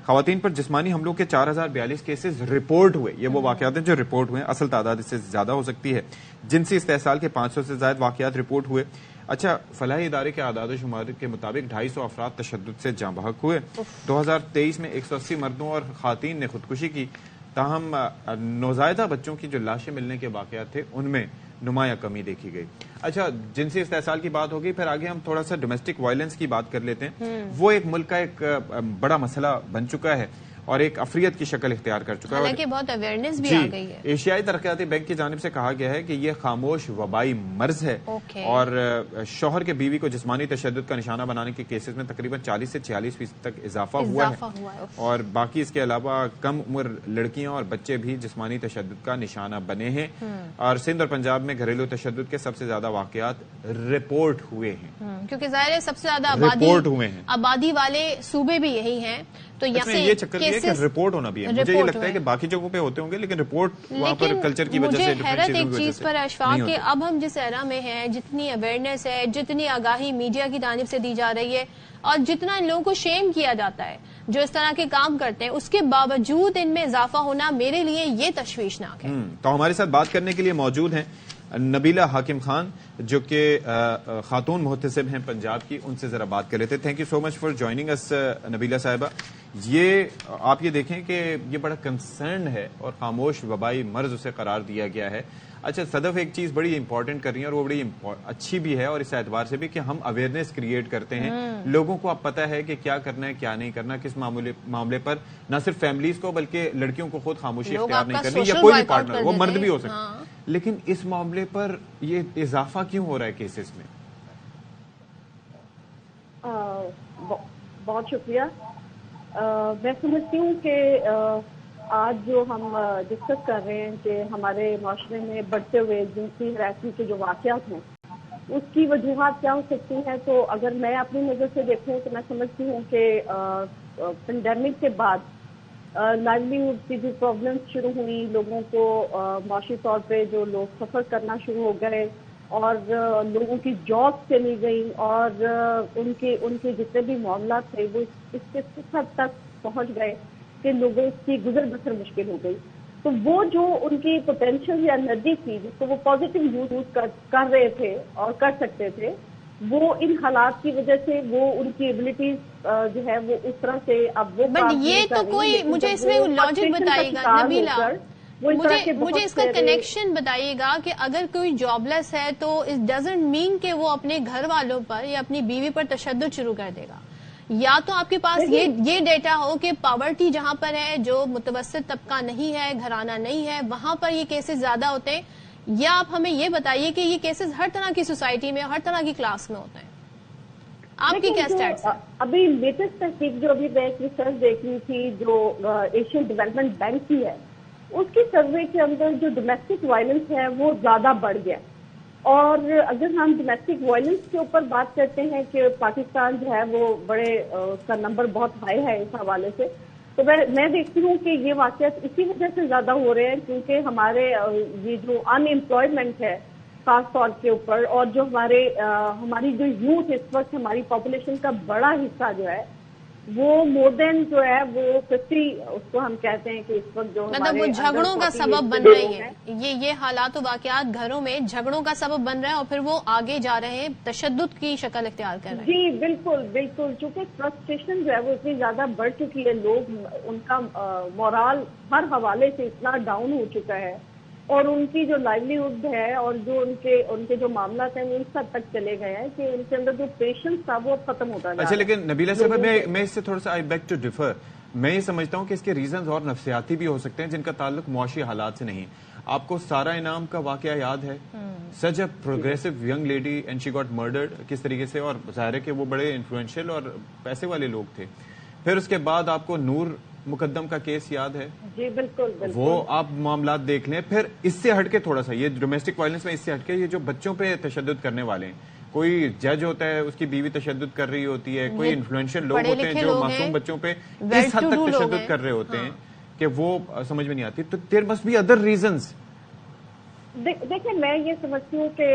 خواتین پر جسمانی حملوں کے 4042 کیسز رپورٹ ہوئے. یہ وہ واقعات ہیں جو رپورٹ ہوئے، اصل تعداد اس سے زیادہ ہو سکتی ہے. جنسی استحصال کے 500 سے زائد واقعات رپورٹ ہوئے. اچھا فلاحی ادارے کے اعداد و شمار کے مطابق 250 افراد تشدد سے جاں بحق ہوئے. 2023 میں 180 مردوں اور خواتین نے خودکشی کی. تاہم نوزائیدہ بچوں کی جو لاشیں ملنے کے واقعات تھے ان میں نمایاں کمی دیکھی گئی. اچھا جنسی استحصال کی بات ہو گئی، پھر آگے ہم تھوڑا سا ڈومیسٹک وائلنس کی بات کر لیتے ہیں. وہ ایک ملک کا ایک بڑا مسئلہ بن چکا ہے اور ایک افریت کی شکل اختیار کر چکا ہے. حالانکہ بہت اویئرنیس بھی آ گئی ہے. ایشیائی ترقیاتی بینک کی جانب سے کہا گیا ہے کہ یہ خاموش وبائی مرض ہے اور شوہر کے بیوی کو جسمانی تشدد کا نشانہ بنانے کے کیسز میں تقریباً 40 سے 46% تک اضافہ ہوا ہے اور باقی اس کے علاوہ کم عمر لڑکیاں اور بچے بھی جسمانی تشدد کا نشانہ بنے ہیں. اور سندھ اور پنجاب میں گھریلو تشدد کے سب سے زیادہ واقعات رپورٹ ہوئے ہیں کیونکہ ظاہر ہے سب سے زیادہ آبادی والے صوبے بھی یہی ہیں. تو یہ چکر یہ ہے کہ رپورٹ ہونا بھی ہے. مجھے یہ لگتا ہے کہ باقی جگہوں پہ ہوتے ہوں گے لیکن رپورٹ وہاں پر کلچر کی وجہ سے حیرت ایک چیز پر اشفاق کہ اب ہم جس ایرا میں ہیں, جتنی اویئرنیس ہے, جتنی آگاہی میڈیا کی جانب سے دی جا رہی ہے اور جتنا ان لوگوں کو شیم کیا جاتا ہے جو اس طرح کے کام کرتے ہیں, اس کے باوجود ان میں اضافہ ہونا میرے لیے یہ تشویشناک ہے. تو ہمارے ساتھ بات کرنے کے لیے موجود ہیں نبیلہ حاکم خان جو کہ خاتون محتسب ہیں پنجاب کی. ان سے ذرا بات کر لیتے. Thank you so much for joining us Nabeela صاحبہ. آپ یہ دیکھیں کہ یہ بڑا کنسرن ہے اور خاموش وبائی مرض اسے قرار دیا گیا ہے. اچھا صدف ایک چیز بڑی امپورٹنٹ کر رہی ہیں اور وہ بڑی اچھی بھی ہے اور اس اعتبار سے بھی کہ ہم اویئرنیس کریٹ کرتے ہیں, لوگوں کو اب پتہ ہے کہ کیا کرنا ہے کیا نہیں کرنا, کس معاملے پر نہ صرف فیملیز کو بلکہ لڑکیوں کو خود خاموشی اختیار نہیں کرنی یا کوئی بھی پارٹنر, وہ مرد بھی ہو سکتا ہے. لیکن اس معاملے پر یہ اضافہ کیوں ہو رہا ہے کیسز میں؟ بہت شکریہ. میں سمجھتی ہوں کہ آج جو ہم ڈسکس کر رہے ہیں کہ ہمارے معاشرے میں بڑھتے ہوئے جنسی ہراسمنٹ کے جو واقعات ہیں اس کی وجوہات کیا ہو سکتی ہیں. تو اگر میں اپنی نظر سے دیکھوں تو میں سمجھتی ہوں کہ پینڈیمک کے بعد لائیولیہوڈ کی جو پرابلمس شروع ہوئی, لوگوں کو معاشی طور پہ جو لوگ سفر کرنا شروع ہو گئے اور لوگوں کی جاب چلی گئی اور ان کے جتنے بھی معاملات تھے وہ اس کے حد تک پہنچ گئے کہ لوگوں کی گزر بسر مشکل ہو گئی. تو وہ جو ان کی پوٹینشیل یا انرجی تھی جس کو وہ پازیٹیو یوز کر رہے تھے اور کر سکتے تھے, وہ ان حالات کی وجہ سے وہ ان کی ایبلٹیز جو ہے وہ اس طرح سے اب وہ بٹ یہ تو کوئی مجھے اس میں لاجک بتائیے گا نبیلہ, مجھے اس کا کنیکشن بتائیے گا کہ اگر کوئی جاب لیس ہے تو اٹ ڈزنٹ مین کہ وہ اپنے گھر والوں پر یا اپنی بیوی پر تشدد شروع کر دے گا. یا تو آپ کے پاس یہ ڈیٹا ہو کہ پاورٹی جہاں پر ہے, جو متوسط طبقہ نہیں ہے, گھرانہ نہیں ہے, وہاں پر یہ کیسز زیادہ ہوتے ہیں, یا آپ ہمیں یہ بتائیے کہ یہ کیسز ہر طرح کی سوسائٹی میں ہر طرح کی کلاس میں ہوتے ہیں. آپ کی کیا اسٹیٹس ہے؟ ابھی لیٹسٹ تحقیق جو ابھی میں ایک ریسرچ دیکھ رہی تھی جو ایشین ڈیولپمنٹ بینک کی ہے, اس کی سروے کے اندر جو ڈومیسٹک وائلنس ہے وہ زیادہ بڑھ گیا. اور اگر ہم ڈومیسٹک وائلنس کے اوپر بات کرتے ہیں کہ پاکستان جو ہے وہ بڑے اس کا نمبر بہت ہائی ہے اس حوالے سے, تو میں دیکھتی ہوں کہ یہ واقعات اسی وجہ سے زیادہ ہو رہے ہیں کیونکہ ہمارے یہ جو ان امپلائمنٹ ہے خاص طور کے اوپر, اور جو ہماری جو یوتھ اس وقت ہماری پاپولیشن کا بڑا حصہ جو ہے وہ مور دین جو ہے وہ 50 اس کو ہم کہتے ہیں کہ اس وقت جو مطلب وہ جھگڑوں کا سبب بن رہی ہے. یہ حالات و واقعات گھروں میں جھگڑوں کا سبب بن رہے ہیں اور پھر وہ آگے جا رہے ہیں, تشدد کی شکل اختیار کر رہے ہیں. جی بالکل بالکل, چونکہ فرسٹریشن جو ہے وہ اتنی زیادہ بڑھ چکی ہے, لوگ ان کا مورال ہر حوالے سے اتنا ڈاؤن ہو چکا ہے اور ان کی جو لائیولیہوڈ ہے اور جو ان کے جو معاملات ہیں وہ اس حد تک چلے گئے ہیں کہ ان کے اندر جو پیشنس تھا وہ ختم ہوتا ہے. اچھا لیکن نبیلہ صاحبہ میں اس سے تھوڑا سا آئی بیگ ٹو ڈیفر. میں یہ سمجھتا ہوں کہ اس کے ریزنز اور نفسیاتی بھی ہو سکتے ہیں جن کا تعلق معاشی حالات سے نہیں. آپ کو سارا انعام کا واقعہ یاد ہے, such a progressive young lady and she got murdered کس طریقے سے, اور ظاہر ہے کہ وہ بڑے انفلوئنشل اور پیسے والے لوگ تھے. پھر اس کے بعد آپ کو نور مقدم کا کیس یاد ہے؟ جی بالکل, وہ آپ معاملات دیکھ لیں. پھر اس سے ہٹ کے تھوڑا سا یہ ڈومیسٹک وائلنس میں اس سے ہٹ کے یہ جو بچوں پہ تشدد کرنے والے ہیں, کوئی جج ہوتا ہے اس کی بیوی تشدد کر رہی ہوتی ہے, کوئی انفلوئنشل لوگ ہوتے ہیں جو معصوم بچوں پہ اس حد تک تشدد کر رہے ہوتے ہیں کہ وہ سمجھ میں نہیں آتی. تو there must be other reasons. دیکھیں میں یہ سمجھتی ہوں کہ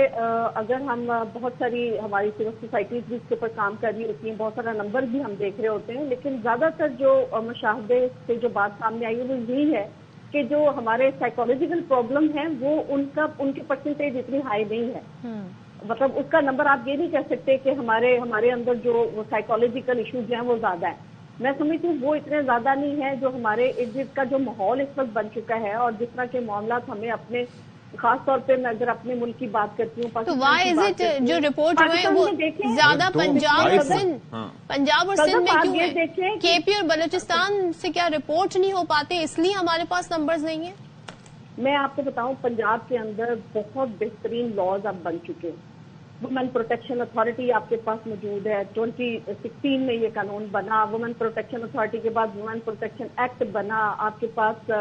اگر ہم بہت ساری ہماری سول سوسائٹیز بھی اس کے اوپر کام کر رہی ہوتی ہیں, بہت سارا نمبر بھی ہم دیکھ رہے ہوتے ہیں, لیکن زیادہ تر جو مشاہدے سے جو بات سامنے آئی ہے وہ یہی ہے کہ جو ہمارے سائیکولوجیکل پرابلم ہیں وہ ان کی پرسنٹیج اتنی ہائی نہیں ہے. مطلب اس کا نمبر آپ یہ نہیں کہہ سکتے کہ ہمارے اندر جو سائیکولوجیکل ایشوز ہیں وہ زیادہ ہیں. میں سمجھتی ہوں وہ اتنے زیادہ نہیں ہے جو ہمارے ارد گرد کا جو ماحول اس وقت بن چکا ہے اور جس طرح کے معاملات ہمیں اپنے خاص طور پہ میں اگر اپنے ملک کی بات کرتی ہوں تو وائی از اٹ جو رپورٹ ہوئے ہیں وہ زیادہ پنجاب اور سندھ میں کیوں ہے؟ کے پی اور بلوچستان سے کیا رپورٹ نہیں ہو پاتے اس لیے ہمارے پاس نمبرز نہیں ہیں؟ میں آپ کو بتاؤں پنجاب کے اندر بہت بہترین لاز اب بن چکے ہیں. وومن پروٹیکشن اتھارٹی آپ کے پاس موجود ہے. 2016 میں یہ قانون بنا. وومن پروٹیکشن اتھارٹی کے بعد وومن پروٹیکشن ایکٹ بنا. آپ کے پاس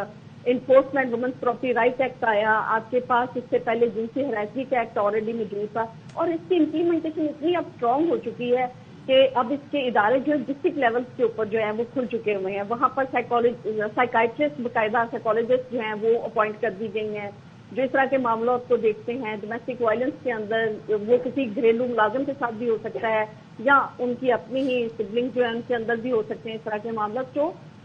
enforcement women's property right act آیا. آپ کے پاس اس سے پہلے جنسی ہراسگی کا ایکٹ آلریڈی موجود تھا. اور اس کی امپلیمنٹیشن اتنی اب اسٹرانگ ہو چکی ہے کہ اب اس کے ادارے جو ڈسٹرکٹ لیول کے اوپر جو ہیں وہ کھل چکے ہوئے ہیں. وہاں پر سائیکائٹرسٹ باقاعدہ سائیکالوجسٹ جو ہیں وہ اپوائنٹ کر دی گئی ہیں جو اس طرح کے معاملات کو دیکھتے ہیں. ڈومیسٹک وائلنس کے اندر وہ کسی گھریلو ملازم کے ساتھ بھی ہو سکتا ہے یا ان کی اپنی ہی سبلنگ جو ہے ان کے اندر بھی ہو سکتے ہیں اس طرح کے معاملات.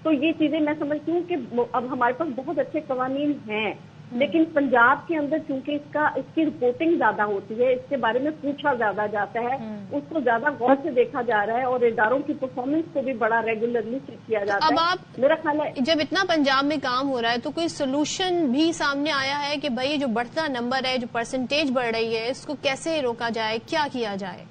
تو یہ چیزیں میں سمجھتی ہوں کہ اب ہمارے پاس بہت اچھے قوانین ہیں لیکن پنجاب کے اندر چونکہ اس کی رپورٹنگ زیادہ ہوتی ہے, اس کے بارے میں پوچھا زیادہ جاتا ہے, اس کو زیادہ غور سے دیکھا جا رہا ہے اور اداروں کی پرفارمنس کو بھی بڑا ریگولرلی چیک کیا جاتا ہے. اب آپ میرا خیال ہے جب اتنا پنجاب میں کام ہو رہا ہے تو کوئی سولوشن بھی سامنے آیا ہے کہ بھائی جو بڑھتا نمبر ہے, جو پرسنٹیج بڑھ رہی ہے, اس کو کیسے روکا جائے, کیا کیا جائے؟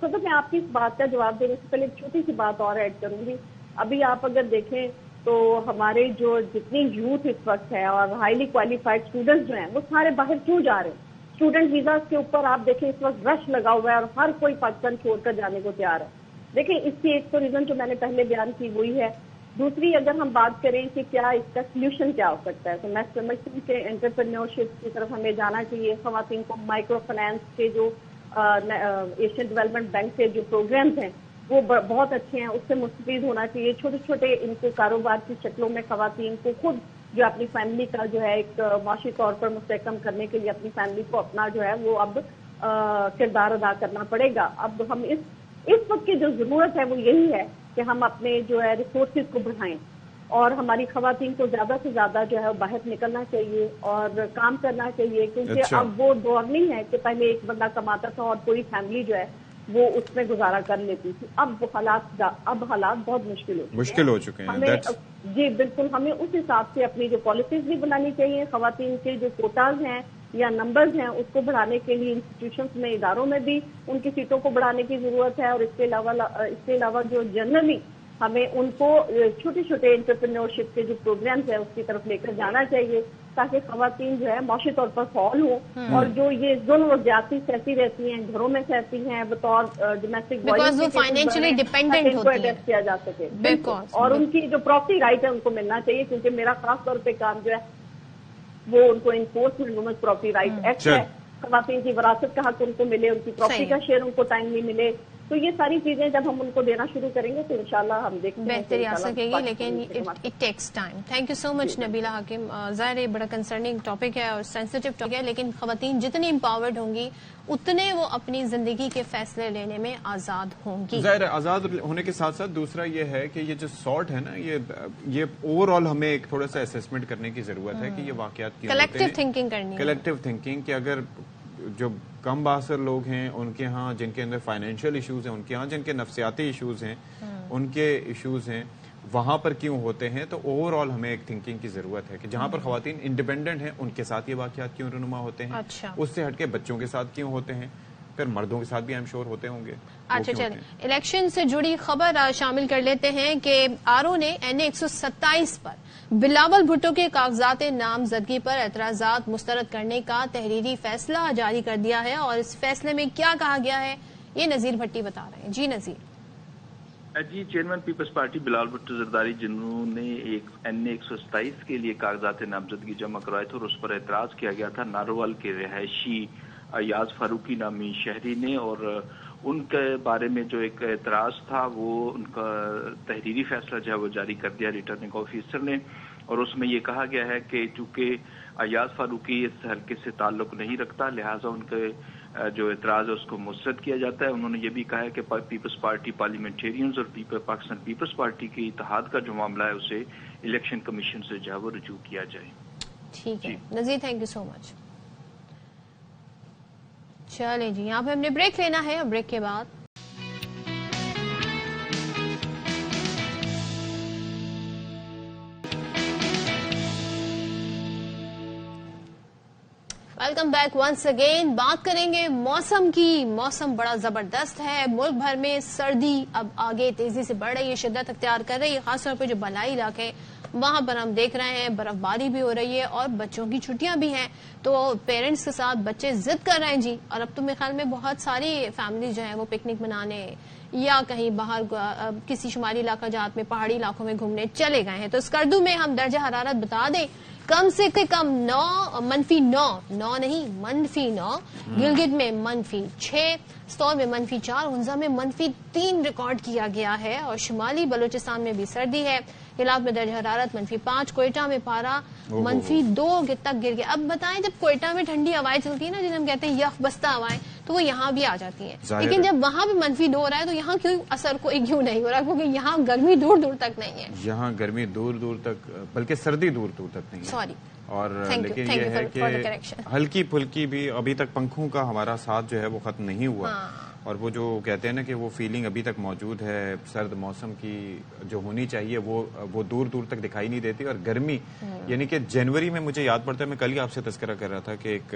تو میں آپ کی اس بات کا جواب دینے سے پہلے ایک چھوٹی سی بات اور ایڈ کروں گی. ابھی آپ اگر دیکھیں تو ہمارے جو جتنی یوتھ اس وقت ہے اور ہائیلی کوالیفائڈ اسٹوڈنٹس جو ہیں وہ سارے باہر کیوں جا رہے ہیں؟ اسٹوڈنٹ ویزا کے اوپر آپ دیکھیں اس وقت رش لگا ہوا ہے اور ہر کوئی پاکستان چھوڑ کر جانے کو تیار ہے. دیکھیں اس کی ایک تو ریزن جو میں نے پہلے بیان کی وہی ہے. دوسری اگر ہم بات کریں کہ کیا اس کا سلیوشن کیا ہو سکتا ہے تو میں سمجھتی ہوں کہ انٹرپرینیورشپ کی طرف ہمیں جانا چاہیے. خواتین کو مائکرو فائنانس کے جو ایشین ڈیولپمنٹ بینک کے جو پروگرامز ہیں وہ بہت اچھے ہیں, اس سے مستفید ہونا چاہیے. چھوٹے چھوٹے ان کو کاروبار کی شکلوں میں خواتین کو خود جو اپنی فیملی کا جو ہے ایک معاشی طور پر مستحکم کرنے کے لیے اپنی فیملی کو اپنا جو ہے وہ اب کردار ادا کرنا پڑے گا. اب ہم اس وقت کی جو ضرورت ہے وہ یہی ہے کہ ہم اپنے جو ہے ریسورسز کو بڑھائیں اور ہماری خواتین کو زیادہ سے زیادہ جو ہے باہر نکلنا چاہیے اور کام کرنا چاہیے کیونکہ اب وہ دور نہیں ہے کہ پہلے ایک بندہ کماتا تھا اور پوری فیملی جو ہے وہ اس میں گزارا کر لیتی تھی. اب حالات بہت مشکل ہو چکے ہیں. جی بالکل, ہمیں اس حساب سے اپنی جو پالیسیز بھی بنانی چاہیے. خواتین کے جو کوٹاز ہیں یا نمبرز ہیں اس کو بڑھانے کے لیے انسٹیٹیوشنز میں, اداروں میں بھی ان کی سیٹوں کو بڑھانے کی ضرورت ہے. اور اس کے علاوہ جو جنرلی ہمیں ان کو چھوٹے چھوٹے انٹرپرینیورشپ کے جو پروگرامز ہیں اس کی طرف لے کر جانا چاہیے تاکہ خواتین جو ہے معاشی طور پر فعال ہوں اور جو یہ ظلم و زیادتی سہتی رہتی ہیں, گھروں میں سہتی ہیں بطور ڈومیسٹک وائلنس کو ایڈریس کیا جا سکے. اور ان کی جو پراپرٹی رائٹ ہے ان کو ملنا چاہیے کیونکہ میرا خاص طور پہ کام جو ہے وہ ان کو enforcement women's property right act ہے. خواتین کی وراثت کا حق ان کو ملے, ان کی پراپرٹی کا شیئر ان کو ٹائملی ملے. تو یہ ساری چیزیں جب ہم ان کو دینا شروع کریں گے تو انشاءاللہ ہم دیکھیں گے بہتری آ سکے گی, لیکن it takes time. Thank you so much Nabeela Hakim. ظاہر ہے بڑا کنسرننگ ٹاپک ہے اور سینسیٹیو ٹاپک ہے, لیکن خواتین جتنی امپاورڈ ہوں گی اتنے وہ اپنی زندگی کے فیصلے لینے میں آزاد ہوں گی. ظاہر آزاد ہونے کے ساتھ ساتھ دوسرا یہ ہے کہ یہ جو سارٹ ہے نا یہ اوور آل ہمیں ایک تھوڑا سا اسیسمنٹ کرنے کی ضرورت ہے کہ یہ واقعات کی کلیکٹیو تھنکنگ کرنی, کلیکٹیو تھنکنگ کہ اگر جو کم بااثر لوگ ہیں ان کے ہاں جن کے اندر فائنینشیل ایشوز ہیں, ان کے ہاں جن کے نفسیاتی ایشوز ہیں, ان کے ایشوز ہیں, وہاں پر کیوں ہوتے ہیں. تو اوور آل ہمیں ایک تھنکنگ کی ضرورت ہے کہ جہاں پر خواتین انڈیپینڈنٹ ہیں ان کے ساتھ یہ واقعات کیوں رونما ہوتے ہیں, اس سے ہٹ کے بچوں کے ساتھ کیوں ہوتے ہیں, پھر مردوں کے ساتھ بھی ایم شور ہوتے ہوں گے. اچھا چلیں الیکشن سے جڑی خبر شامل کر لیتے ہیں کہ آرو نے NA 127 پر بلاول بھٹو کے کاغذات نامزدگی پر اعتراضات مسترد کرنے کا تحریری فیصلہ جاری کر دیا ہے. اور اس فیصلے میں کیا کہا گیا ہے یہ نذیر بھٹی بتا رہے ہیں. جی نذیر. جی چیئرمین پیپلز پارٹی بلاول بھٹو زرداری جنہوں نے ایک NA 127 کے لیے کاغذات نامزدگی جمع کروائے تھے اور اس پر اعتراض کیا گیا تھا ناروال کے رہائشی ایاز فاروقی نامی شہری نے, اور ان کے بارے میں جو ایک اعتراض تھا وہ ان کا تحریری فیصلہ جو ہے وہ جاری کر دیا ریٹرننگ آفیسر نے. اور اس میں یہ کہا گیا ہے کہ چونکہ ایاز فاروقی اس حلقے سے تعلق نہیں رکھتا لہٰذا ان کے جو اعتراض ہے اس کو مسترد کیا جاتا ہے. انہوں نے یہ بھی کہا ہے کہ پیپلز پارٹی پارلیمنٹیرینز اور پاکستان پیپلز پارٹی کے اتحاد کا جو معاملہ ہے اسے الیکشن کمیشن سے جو ہے وہ رجوع کیا جائے. ٹھیک ہے نذیر, تھینک یو سو مچ. چلیں جی یہاں پہ ہم نے بریک لینا ہے, اور بریک کے بعد ویلکم بیک ونس اگین. بات کریں گے موسم کی. موسم بڑا زبردست ہے. ملک بھر میں سردی اب آگے تیزی سے بڑھ رہی ہے, شدت اختیار کر رہی ہے. خاص طور پہ جو بالائی علاقے وہاں پر ہم دیکھ رہے ہیں برف باری بھی ہو رہی ہے اور بچوں کی چھٹیاں بھی ہیں, تو پیرنٹس کے ساتھ بچے ضد کر رہے ہیں جی. اور اب تو میرے خیال میں بہت ساری فیملی جو ہیں وہ پکنک منانے یا کہیں باہر کسی شمالی علاقہ جات میں پہاڑی علاقوں میں گھومنے چلے گئے ہیں. تو اسکردو میں ہم درجہ حرارت بتا دیں, کم سے کم 9 نہیں -9. گلگت میں -6, سطور میں -4, ہنزا میں -3 ریکارڈ کیا گیا ہے. اور شمالی بلوچستان میں بھی سردی ہے. علاق میں درجہ حرارت -5. کوئٹہ میں پارا -2 تک گر گیا. اب بتائیں, جب کوئٹہ میں ٹھنڈی ہوائیں چلتی ہیں نا, جنہیں ہم کہتے ہیں یخ بستہ ہوائیں, تو وہ یہاں بھی آ جاتی ہیں. لیکن جب وہاں بھی -2 ہو رہا ہے تو یہاں کیوں اثر کیوں نہیں ہو رہا, کیونکہ یہاں گرمی دور دور تک نہیں ہے. یہاں گرمی دور دور تک, بلکہ سردی دور دور تک نہیں ہے. سوری. اور لیکن یہ ہے کہ ہلکی پھلکی بھی ابھی تک پنکھوں کا ہمارا ساتھ جو ہے وہ ختم نہیں ہوا. اور وہ جو کہتے ہیں نا کہ وہ فیلنگ ابھی تک موجود ہے سرد موسم کی جو ہونی چاہیے وہ دور دور تک دکھائی نہیں دیتی. اور گرمی یعنی کہ جنوری میں مجھے یاد پڑتا ہے, میں کل ہی آپ سے تذکرہ کر رہا تھا کہ ایک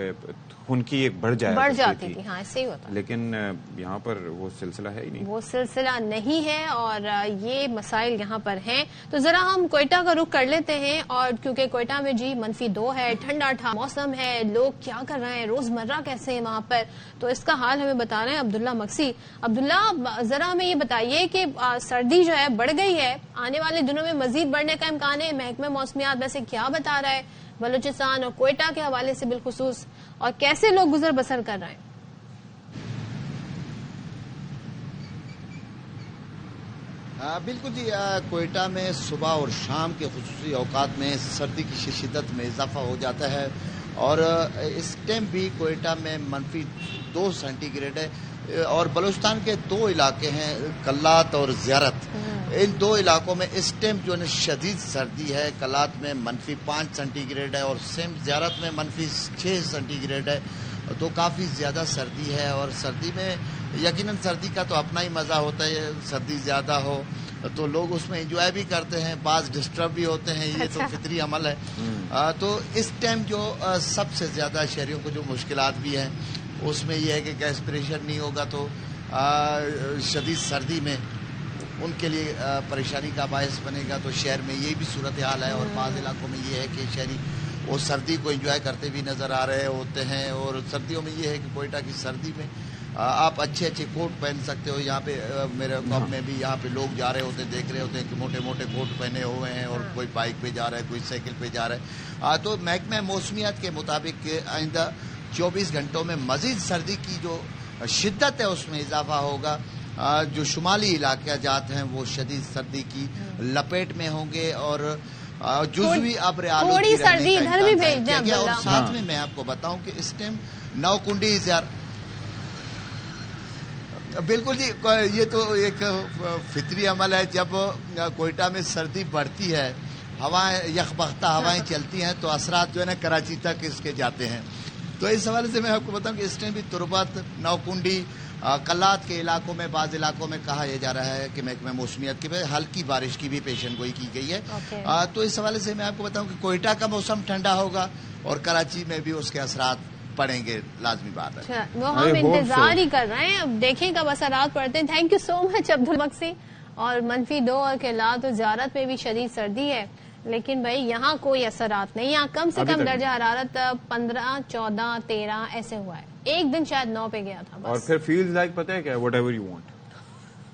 خنکی ایک بڑھ جاتی تھی. ہاں ایسے ہی ہوتا, لیکن یہاں پر وہ سلسلہ ہے ہی نہیں, وہ سلسلہ نہیں ہے. اور یہ مسائل یہاں پر ہیں. تو ذرا ہم کوئٹہ کا رخ کر لیتے ہیں. اور کیونکہ کوئٹہ میں جی -2 ہے, ٹھنڈا موسم ہے, لوگ کیا کر رہے ہیں, روزمرہ کیسے ہیں وہاں پر, تو اس کا حال ہمیں بتا رہے ہیں عبداللہ مکسی. عبداللہ ذرا ہمیں یہ بتائیے کہ سردی جو ہے بڑھ گئی ہے, آنے والے دنوں میں مزید بڑھنے کا امکان ہے. محکمہ موسمیات ویسے کیا بتا رہا ہے بلوچستان اور کوئٹہ کے حوالے سے بالخصوص, اور کیسے لوگ گزر بسر کر رہے ہیں؟ بالکل جی, کوئٹہ میں صبح اور شام کے خصوصی اوقات میں سردی کی شدت میں اضافہ ہو جاتا ہے. اور اس ٹائم بھی کوئٹہ میں -2 سینٹی گریڈ ہے. اور بلوچستان کے 2 علاقے ہیں, کلات اور زیارت. ان 2 علاقوں میں اس ٹائم جو ہے شدید سردی ہے. کلات میں -5 سینٹی گریڈ ہے اور سیم زیارت میں -6 سینٹی گریڈ ہے. تو کافی زیادہ سردی ہے. اور سردی میں یقیناً سردی کا تو اپنا ہی مزہ ہوتا ہے. سردی زیادہ ہو تو لوگ اس میں انجوائے بھی کرتے ہیں, بعض ڈسٹرب بھی ہوتے ہیں, یہ تو فطری عمل ہے. تو اس ٹائم جو سب سے زیادہ شہریوں کو جو مشکلات بھی ہیں اس میں یہ ہے کہ گیس پریشر نہیں ہوگا تو شدید سردی میں ان کے لیے پریشانی کا باعث بنے گا. تو شہر میں یہ بھی صورتحال ہے. اور بعض علاقوں میں یہ ہے کہ شہری وہ سردی کو انجوائے کرتے بھی نظر آ رہے ہوتے ہیں. اور سردیوں میں یہ ہے کہ کوئٹہ کی سردی میں آپ اچھے کوٹ پہن سکتے ہو. یہاں پہ میرے قوم میں بھی یہاں پہ لوگ جا رہے ہوتے ہیں, دیکھ رہے ہوتے ہیں کہ موٹے موٹے کوٹ پہنے ہوئے ہیں, اور کوئی بائک پہ جا رہا ہے, کوئی سائیکل پہ جا رہا ہے. تو محکمہ موسمیات کے مطابق آئندہ 24 گھنٹوں میں مزید سردی کی جو شدت ہے اس میں اضافہ ہوگا. جو شمالی علاقہ جات ہیں وہ شدید سردی کی لپیٹ میں ہوں گے. اور جزوی ابر آلودگی رہنے کا. اور ساتھ میں آپ کو بتاؤں کہ اس ٹائم نوکنڈی بالکل جی, یہ تو ایک فطری عمل ہے. جب کوئٹہ میں سردی بڑھتی ہے, ہوائیں یخبختہ ہوائیں چلتی ہیں, تو اثرات جو ہے نا کراچی تک اس کے جاتے ہیں. تو اس حوالے سے میں آپ کو بتاؤں کہ اس ٹائم بھی تربت, نوکنڈی, کلات کے علاقوں میں بعض علاقوں میں کہا یہ جا رہا ہے کہ محکمہ موسمیات کی ہلکی بارش کی بھی پیشن گوئی کی گئی ہے. تو اس حوالے سے میں آپ کو بتاؤں کہ کوئٹہ کا موسم ٹھنڈا ہوگا اور کراچی میں بھی اس کے اثرات پڑیں گے, لازمی بات ہے. وہ ہم انتظار ہی کر رہے ہیں, اب دیکھیں کب اثرات پڑتے ہیں. Thank you so much Abdullah mixie. اور -2 اور کلات و زیارت میں بھی شدید سردی ہے, لیکن بھائی یہاں کوئی اثرات نہیں. یہاں کم سے کم درجہ حرارت 15, 14, 13 ایسے ہوا ہے. ایک دن شاید 9 پہ گیا تھا. اور پھر فیلز لائک پتہ ہے کیا, whatever you want,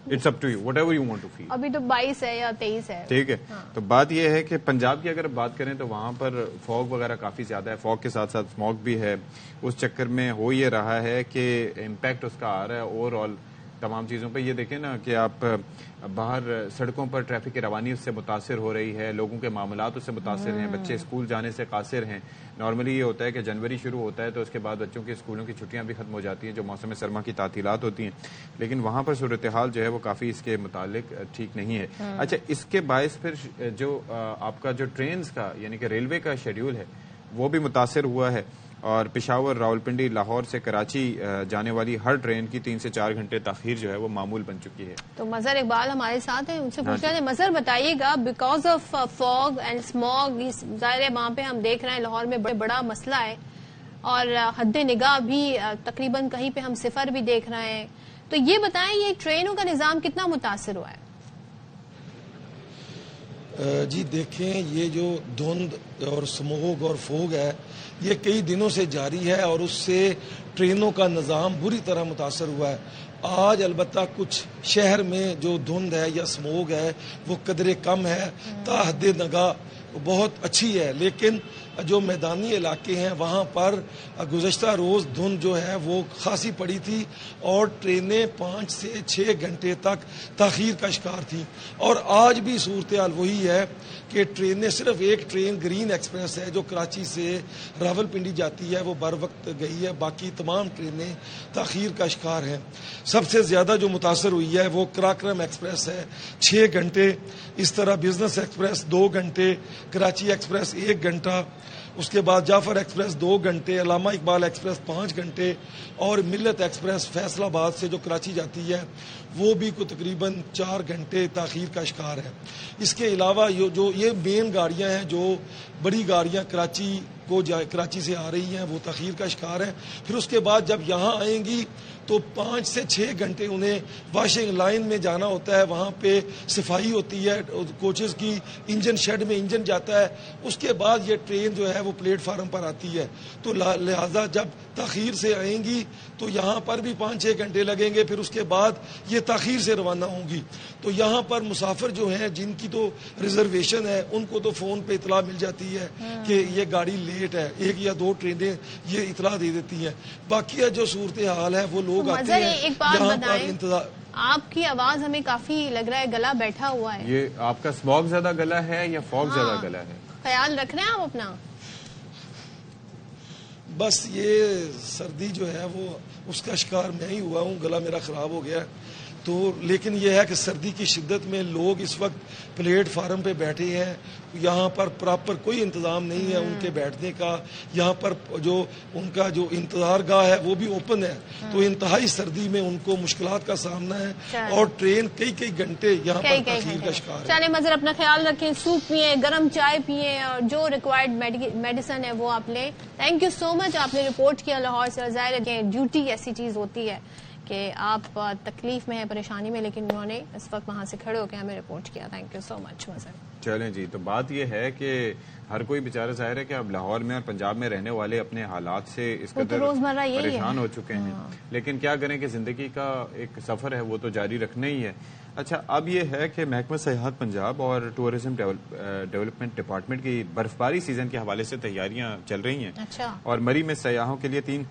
it's up to you, whatever you want to feel. ابھی تو 22 ہے یا 23 ہے. ٹھیک ہے. تو بات یہ ہے کہ پنجاب کی اگر بات کریں تو وہاں پر فوگ وغیرہ کافی زیادہ ہے. فوگ کے ساتھ ساتھ اسموگ بھی ہے. اس چکر میں ہو یہ رہا ہے کہ امپیکٹ اس کا آ رہا ہے اوور آل تمام چیزوں پہ. یہ دیکھیں نا کہ آپ باہر سڑکوں پر ٹریفک کی روانی اس سے متاثر ہو رہی ہے, لوگوں کے معاملات اس سے متاثر ہیں, بچے اسکول جانے سے قاصر ہیں. نارملی یہ ہوتا ہے کہ جنوری شروع ہوتا ہے تو اس کے بعد بچوں کے اسکولوں کی چھٹیاں بھی ختم ہو جاتی ہیں جو موسم سرما کی تعطیلات ہوتی ہیں. لیکن وہاں پر صورتحال جو ہے وہ کافی اس کے متعلق ٹھیک نہیں ہے. اچھا, اس کے باعث پھر جو آپ کا جو ٹرینز کا یعنی کہ ریلوے کا شیڈیول ہے وہ بھی متاثر ہوا ہے. اور پشاور, راولپنڈی, لاہور سے کراچی جانے والی ہر ٹرین کی 3 سے 4 گھنٹے تاخیر جو ہے وہ معمول بن چکی ہے. تو مظہر اقبال ہمارے ساتھ ہیں, ان سے پوچھ رہے ہیں. مظہر بتائیے گا, because of fog and smog, ظاہر ہے وہاں پہ ہم دیکھ رہے ہیں لاہور میں بڑا مسئلہ ہے, اور حد نگاہ بھی تقریباً کہیں پہ ہم صفر بھی دیکھ رہے ہیں. تو یہ بتائیں یہ ٹرینوں کا نظام کتنا متاثر ہوا ہے؟ جی دیکھیں یہ جو دھند اور سموگ اور فوگ ہے یہ کئی دنوں سے جاری ہے اور اس سے ٹرینوں کا نظام بری طرح متاثر ہوا ہے. آج البتہ کچھ شہر میں جو دھند ہے یا سموگ ہے وہ قدرے کم ہے، تا حد نگاہ بہت اچھی ہے، لیکن جو میدانی علاقے ہیں وہاں پر گزشتہ روز دھند جو ہے وہ خاصی پڑی تھی اور ٹرینیں 5 سے 6 گھنٹے تک تاخیر کا شکار تھیں. اور آج بھی صورتحال وہی ہے کہ ٹرینیں صرف ایک ٹرین گرین ایکسپریس ہے جو کراچی سے راولپنڈی جاتی ہے وہ بر وقت گئی ہے، باقی تمام ٹرینیں تاخیر کا شکار ہیں. سب سے زیادہ جو متاثر ہوئی ہے وہ کراکرم ایکسپریس ہے 6 گھنٹے، اس طرح بزنس ایکسپریس 2 گھنٹے، کراچی ایکسپریس 1 گھنٹہ، اس کے بعد جعفر ایکسپریس 2 گھنٹے، علامہ اقبال ایکسپریس 5 گھنٹے اور ملت ایکسپریس فیصل آباد سے جو کراچی جاتی ہے وہ بھی کو تقریباً 4 گھنٹے تاخیر کا شکار ہے. اس کے علاوہ یہ مین گاڑیاں ہیں جو بڑی گاڑیاں کراچی سے آ رہی ہیں وہ تاخیر کا شکار ہیں. پھر اس کے بعد جب یہاں آئیں گی تو 5 سے 6 گھنٹے انہیں واشنگ لائن میں جانا ہوتا ہے، وہاں پہ صفائی ہوتی ہے کوچز کی، انجن شیڈ میں انجن جاتا ہے، اس کے بعد یہ ٹرین جو ہے وہ پلیٹ فارم پر آتی ہے. تو لہذا جب تاخیر سے آئیں گی تو یہاں پر بھی 5-6 گھنٹے لگیں گے، پھر اس کے بعد یہ تاخیر سے روانہ ہوں گی. تو یہاں پر مسافر جو ہیں جن کی تو ریزرویشن ہے ان کو تو فون پہ اطلاع مل جاتی ہے کہ یہ گاڑی لیٹ ہے، 1 یا 2 ٹرینیں یہ اطلاع دے دیتی ہیں. باقی جو صورتحال ہے وہ لوگ آتے ہیں ایک بات یہاں پر بتائیں، انتظار. آپ کی آواز ہمیں کافی لگ رہا ہے گلا بیٹھا ہوا ہے. یہ آپ کا اسموگ زیادہ گلا ہے یا فوگ زیادہ گلا ہے؟ خیال رکھ رہے ہیں آپ اپنا؟ بس یہ سردی جو ہے وہ اس کا شکار میں ہی ہوا ہوں، گلا میرا خراب ہو گیا. تو لیکن یہ ہے کہ سردی کی شدت میں لوگ اس وقت پلیٹ فارم پہ بیٹھے ہیں، یہاں پر پراپر کوئی انتظام نہیں ہے ان کے بیٹھنے کا. یہاں پر جو ان کا جو انتظار گاہ ہے وہ بھی اوپن ہے، تو انتہائی سردی میں ان کو مشکلات کا سامنا ہے اور ٹرین کئی گھنٹے یہاں پر تاخیر کا شکار ہے. چلیں مظہر اپنا خیال رکھیں، سوپ پیئیں، گرم چائے پیئیں اور جو ریکوائرڈ میڈیسن ہے وہ آپ لیں. تھینک یو سو مچ، آپ نے رپورٹ کیا لاہور سے. ظاہر ہے ڈیوٹی ایسی چیز ہوتی ہے کہ آپ تکلیف میں ہیں، پریشانی میں، لیکن انہوں نے اس وقت وہاں سے کھڑے ہو کے ہمیں رپورٹ کیا. تھینک یو سو مچ مظہر. چلیں جی، تو بات یہ ہے کہ ہر کوئی بیچارہ ظاہر ہے کہ اب لاہور میں اور پنجاب میں رہنے والے اپنے حالات سے اس قدر پریشان ہو چکے ہیں، لیکن کیا کریں کہ زندگی کا ایک سفر ہے وہ تو جاری رکھنا ہی ہے. اچھا، اب یہ ہے کہ محکمہ سیاحت پنجاب اور ٹورزم ڈیولپمنٹ ڈپارٹمنٹ کی برفباری سیزن کے حوالے سے تیاریاں چل رہی ہیں اور مری میں سیاحوں کے لیے 3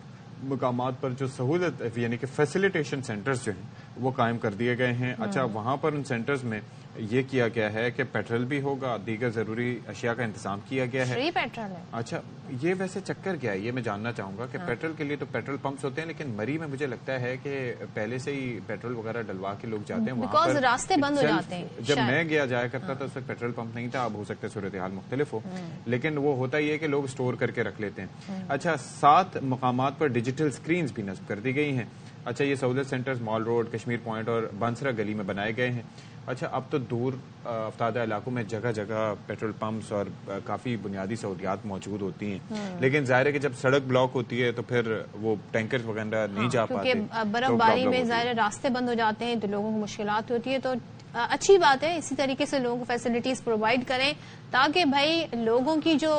مقامات پر جو سہولت یعنی کہ فیسیلیٹیشن سینٹرز جو ہیں وہ قائم کر دیے گئے ہیں. اچھا، وہاں پر ان سینٹرز میں یہ کیا گیا ہے کہ پیٹرول بھی ہوگا، دیگر ضروری اشیاء کا انتظام کیا گیا ہے. فری پیٹرول ہے؟ اچھا، یہ ویسے چکر کیا ہے یہ میں جاننا چاہوں گا کہ پیٹرول کے لیے تو پیٹرول پمپس ہوتے ہیں، لیکن مری میں مجھے لگتا ہے کہ پہلے سے ہی پیٹرول وغیرہ ڈلوا کے لوگ جاتے ہیں وہاں پر، راستے بند ہو جاتے ہیں. جب میں جایا کرتا تھا اس وقت پیٹرول پمپ نہیں تھا، اب ہو سکتا ہے صورتحال مختلف ہو، لیکن وہ ہوتا ہی ہے کہ لوگ اسٹور کر کے رکھ لیتے ہیں. اچھا، 7 مقامات پر ڈیجیٹل سکرینز بھی نصب کر دی گئی ہیں. اچھا، یہ سہولت سینٹرز مال روڈ، کشمیر پوائنٹ اور بانسرا گلی میں بنائے گئے ہیں. اچھا، اب تو دور افتادہ علاقوں میں جگہ جگہ پیٹرول پمپس اور کافی بنیادی سہولیات موجود ہوتی ہیں، لیکن ظاہر ہے کہ جب سڑک بلاک ہوتی ہے تو پھر وہ ٹینکر وغیرہ نہیں جا پاتے، کیونکہ برف باری میں ظاہر راستے بند ہو جاتے ہیں تو لوگوں کو مشکلات ہوتی ہے. تو اچھی بات ہے، اسی طریقے سے لوگوں کو فیسلٹیز پرووائڈ کریں تاکہ بھائی لوگوں کی جو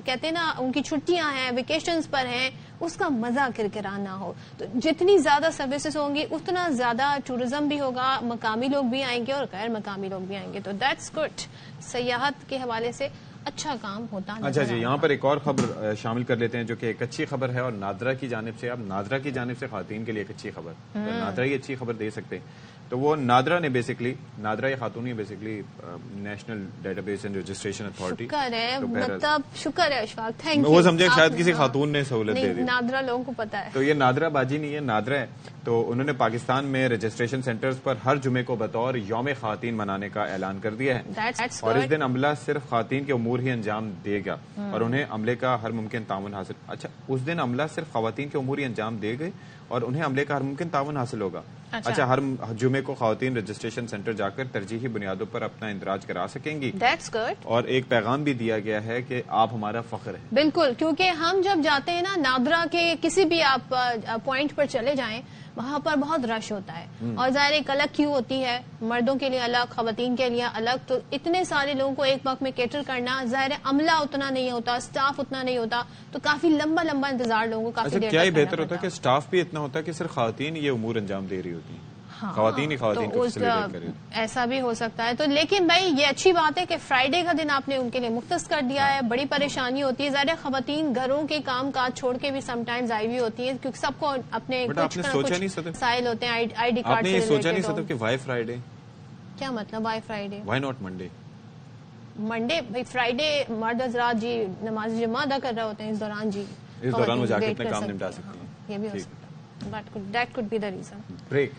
کہتے ہیں نا ان کی چھٹیاں ہیں، ویکیشنز پر ہیں، اس کا مزہ کرکرا نہ ہو. تو جتنی زیادہ سروسز ہوں گی اتنا زیادہ ٹورزم بھی ہوگا، مقامی لوگ بھی آئیں گے اور غیر مقامی لوگ بھی آئیں گے. تو دیٹس گڈ، سیاحت کے حوالے سے اچھا کام ہوتا ہے. اچھا جی، یہاں پر ایک اور خبر شامل کر لیتے ہیں جو کہ ایک اچھی خبر ہے اور نادرا کی جانب سے. اب نادرا کی جانب سے خواتین کے لیے ایک اچھی خبر، نادرا ہی اچھی خبر دے سکتے ہیں تو وہ نادرا نے بیسکلی، نادرا یہ خاتون ہی basically national database and registration authority, شکر ہے، مطلب شکر ہے اشفاق، تھینک یو. وہ سمجھے شاید کسی خاتون نے سہولت دے دی، نادرا لوگوں کو پتا ہے. تو یہ نادرا باجی نہیں ہے، نادرا ہے. تو انہوں نے پاکستان میں رجسٹریشن سینٹرز پر ہر جمعے کو بطور یوم خواتین منانے کا اعلان کر دیا ہے اور اس دن عملہ صرف خواتین کے امور ہی انجام دے گا اور انہیں عملے کا ہر ممکن تعاون حاصل. اچھا، اس دن عملہ صرف خواتین کے امور ہی انجام دے گئے اور انہیں عملے کا ہر ممکن تعاون حاصل ہوگا. اچھا، ہر جمعے کو خواتین رجسٹریشن سینٹر جا کر ترجیحی بنیادوں پر اپنا اندراج کرا سکیں گی. That's good. اور ایک پیغام بھی دیا گیا ہے کہ آپ ہمارا فخر ہیں. بالکل, کیونکہ ہم جب جاتے ہیں نا نادرا کے کسی بھی آپ پوائنٹ پر چلے جائیں, وہاں پر بہت رش ہوتا ہے, اور ظاہر ایک الگ کیو ہوتی ہے, مردوں کے لیے الگ, خواتین کے لیے الگ, تو اتنے سارے لوگوں کو ایک وقت میں کیٹر کرنا, ظاہر عملہ اتنا نہیں ہوتا, سٹاف اتنا نہیں ہوتا, تو کافی لمبا انتظار لوگوں کو کافی دیر کیا ہی بہتر ہوتا ہے کہ سٹاف بھی اتنا ہوتا ہے کہ صرف خواتین یہ امور انجام دے رہی ہوتی ہیں, خواتین ہی خواتین کو فیسیلیٹیٹ کریں. ایسا بھی ہو سکتا ہے. تو لیکن بھائی یہ اچھی بات ہے کہ فرائیڈے کا دن آپ نے ان کے لیے مختص کر دیا ہے. بڑی پریشانی ہوتی ہے, زیادہ خواتین گھروں کے کام کاج چھوڑ کے بھی سم ٹائمز آئی ہوئی ہوتی ہیں, کیونکہ سب کو اپنے کچھ مسائل ہوتے ہیں آئی ڈی کارڈ. آپ نے یہ سوچا نہیں سکتا کہ وائی فرائیڈے, کیا مطلب why Friday, why not Monday? Monday Friday مرد حضرات جی نماز جمعہ ادا کر رہے ہوتے ہیں اس دوران, جی اس دوران وہ جا کے اپنے کام نمٹا سکتے ہیں. یہ بھی ہو سکتا ہے, that could be the reason. Break.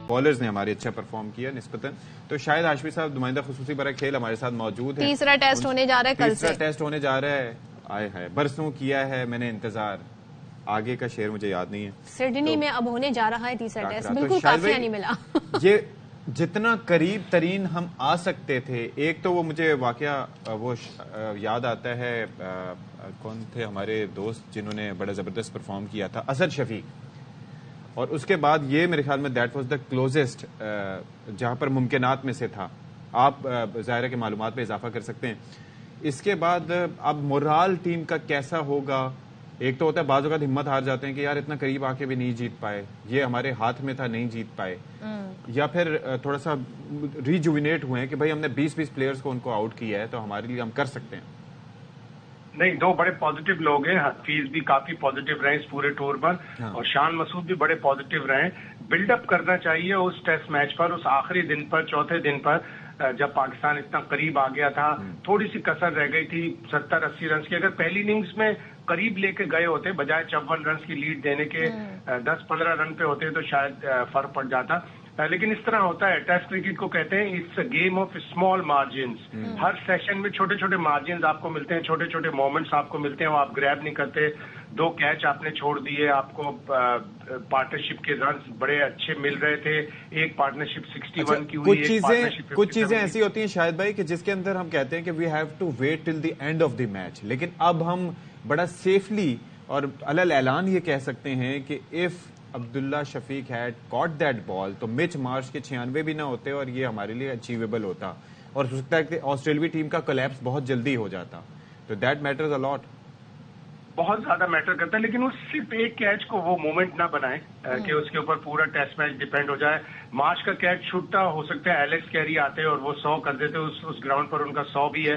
Bowlers نے ہماری اچھا پرفارم کیا نسبتاً, تو شاید ہاشمی صاحب نمائندہ خصوصی برائے کھیل ہمارے ساتھ موجود ہیں. تیسرا ٹیسٹ ہونے جا رہا ہے کل سے, تیسرا ٹیسٹ ہونے جا رہا ہے. آئے ہے برسوں کیا ہے میں نے انتظار, آگے کا شعر مجھے یاد نہیں ہے. سڈنی میں اب ہونے جا رہا ہے تیسرا ٹیسٹ, بالکل کافی نہیں ملا. یہ جتنا قریب ترین ہم آ سکتے تھے, ایک تو وہ مجھے واقعہ وہ یاد آتا ہے, کون تھے ہمارے دوست جنہوں نے بڑا زبردست پرفارم کیا تھا, اسد شفیق, اور اس کے بعد یہ میرے خیال میں دیٹ واز دا کلوزسٹ جہاں پر ممکنات میں سے تھا. آپ ظاہر ہے کہ معلومات پہ اضافہ کر سکتے ہیں. اس کے بعد اب مورال ٹیم کا کیسا ہوگا, ایک تو ہوتا ہے بعض اوقات ہمت ہار جاتے ہیں کہ یار اتنا قریب آ کے بھی نہیں جیت پائے, یہ ہمارے ہاتھ میں تھا نہیں جیت پائے, یا پھر تھوڑا سا ریجوینیٹ ہوئے ہیں کہ بھائی ہم نے 20 پلیئرز کو ان کو آؤٹ کیا ہے تو ہمارے لیے ہم کر سکتے ہیں. نہیں, دو بڑے پازیٹیو لوگ ہیں, حفیظ بھی کافی پازیٹیو رہے اس پورے ٹور پر, اور شان مسعود بھی بڑے پازیٹیو رہے. بلڈ اپ کرنا چاہیے اس ٹیسٹ میچ پر, اس آخری دن پر, چوتھے دن پر, جب پاکستان اتنا قریب آ گیا تھا. تھوڑی سی کسر رہ گئی تھی 70-80 رنز کی. اگر پہلی اننگز میں قریب لے کے گئے ہوتے بجائے 54 رنز کی لیڈ دینے کے 10-15 رن پہ ہوتے تو شاید فرق پڑ جاتا. لیکن اس طرح ہوتا ہے, ٹیسٹ کرکٹ کو کہتے ہیں it's a game of small margins. ہر سیشن میں چھوٹے چھوٹے مارجنز آپ کو ملتے ہیں, چھوٹے چھوٹے مومنٹس آپ کو ملتے ہیں, وہ آپ گریب نہیں کرتے. 2 کیچ آپ نے چھوڑ دیے, آپ کو پارٹنرشپ کے رنز بڑے اچھے مل رہے تھے, ایک پارٹنرشپ 61 کی ہوئی, کچھ چیزیں ایسی ہوتی ہیں شاید بھائی کہ جس کے اندر ہم کہتے ہیں کہ we have to wait till the end of the match, لیکن اب ہم بڑا سیفلی اور علی اعلان یہ کہہ سکتے ہیں کہ if Abdullah Shafique had caught that ball to Mitch مارش کے 96 بھی نہ ہوتے اور یہ ہمارے لیے اچیویبل ہوتا, اور ہو سکتا ہے کہ آسٹریلوی ٹیم کا کولیپس بہت جلدی ہو جاتا. تو دیٹ میٹرز اے لاٹ, بہت زیادہ میٹر کرتا ہے. لیکن اس صرف ایک کیچ کو وہ مومنٹ نہ بنائیں کہ اس کے اوپر پورا ٹیسٹ میچ ڈیپینڈ ہو جائے. مارچ کا کیچ چھوٹا ہو سکتا ہے, ایلیکس کیری آتے اور وہ 100 کر دیتے, اس گراؤنڈ پر ان کا 100 بھی ہے,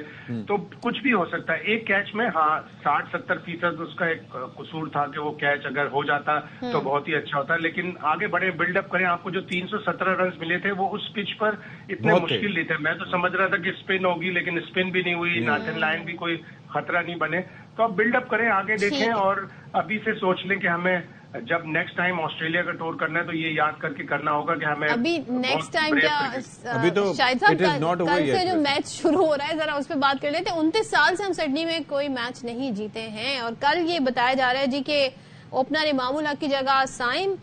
تو کچھ بھی ہو سکتا ہے. ایک کیچ میں ہاں 60-70% اس کا ایک قصور تھا کہ وہ کیچ اگر ہو جاتا تو بہت ہی اچھا ہوتا. لیکن آگے بڑے بلڈ اپ کریں. آپ کو جو 317 رنز ملے تھے وہ اس پچ پر اتنے مشکل نہیں تھے. میں تو سمجھ رہا تھا کہ اسپن ہوگی, لیکن اسپن بھی نہیں ہوئی, ناتھن لائن بھی کوئی خطرہ نہیں بنے. تو آپ بلڈ اپ کریں, آگے دیکھیں, اور ابھی سے سوچ لیں کہ ہمیں جب نیکسٹ ٹائم آسٹریلیا کا ٹور کرنا ہے تو یہ یاد کر کے کرنا ہوگا کہ ہمیں ابھی نیکسٹ ٹائم کیا شاہد صاحب کل سے جو میچ شروع ہو رہا ہے ذرا اس پہ بات کر لیتے ہیں. 29 سال سے ہم سڈنی میں کوئی میچ نہیں جیتے ہیں, اور کل یہ بتایا جا رہا ہے جی کہ اوپنر امام الحق کی جگہ سائم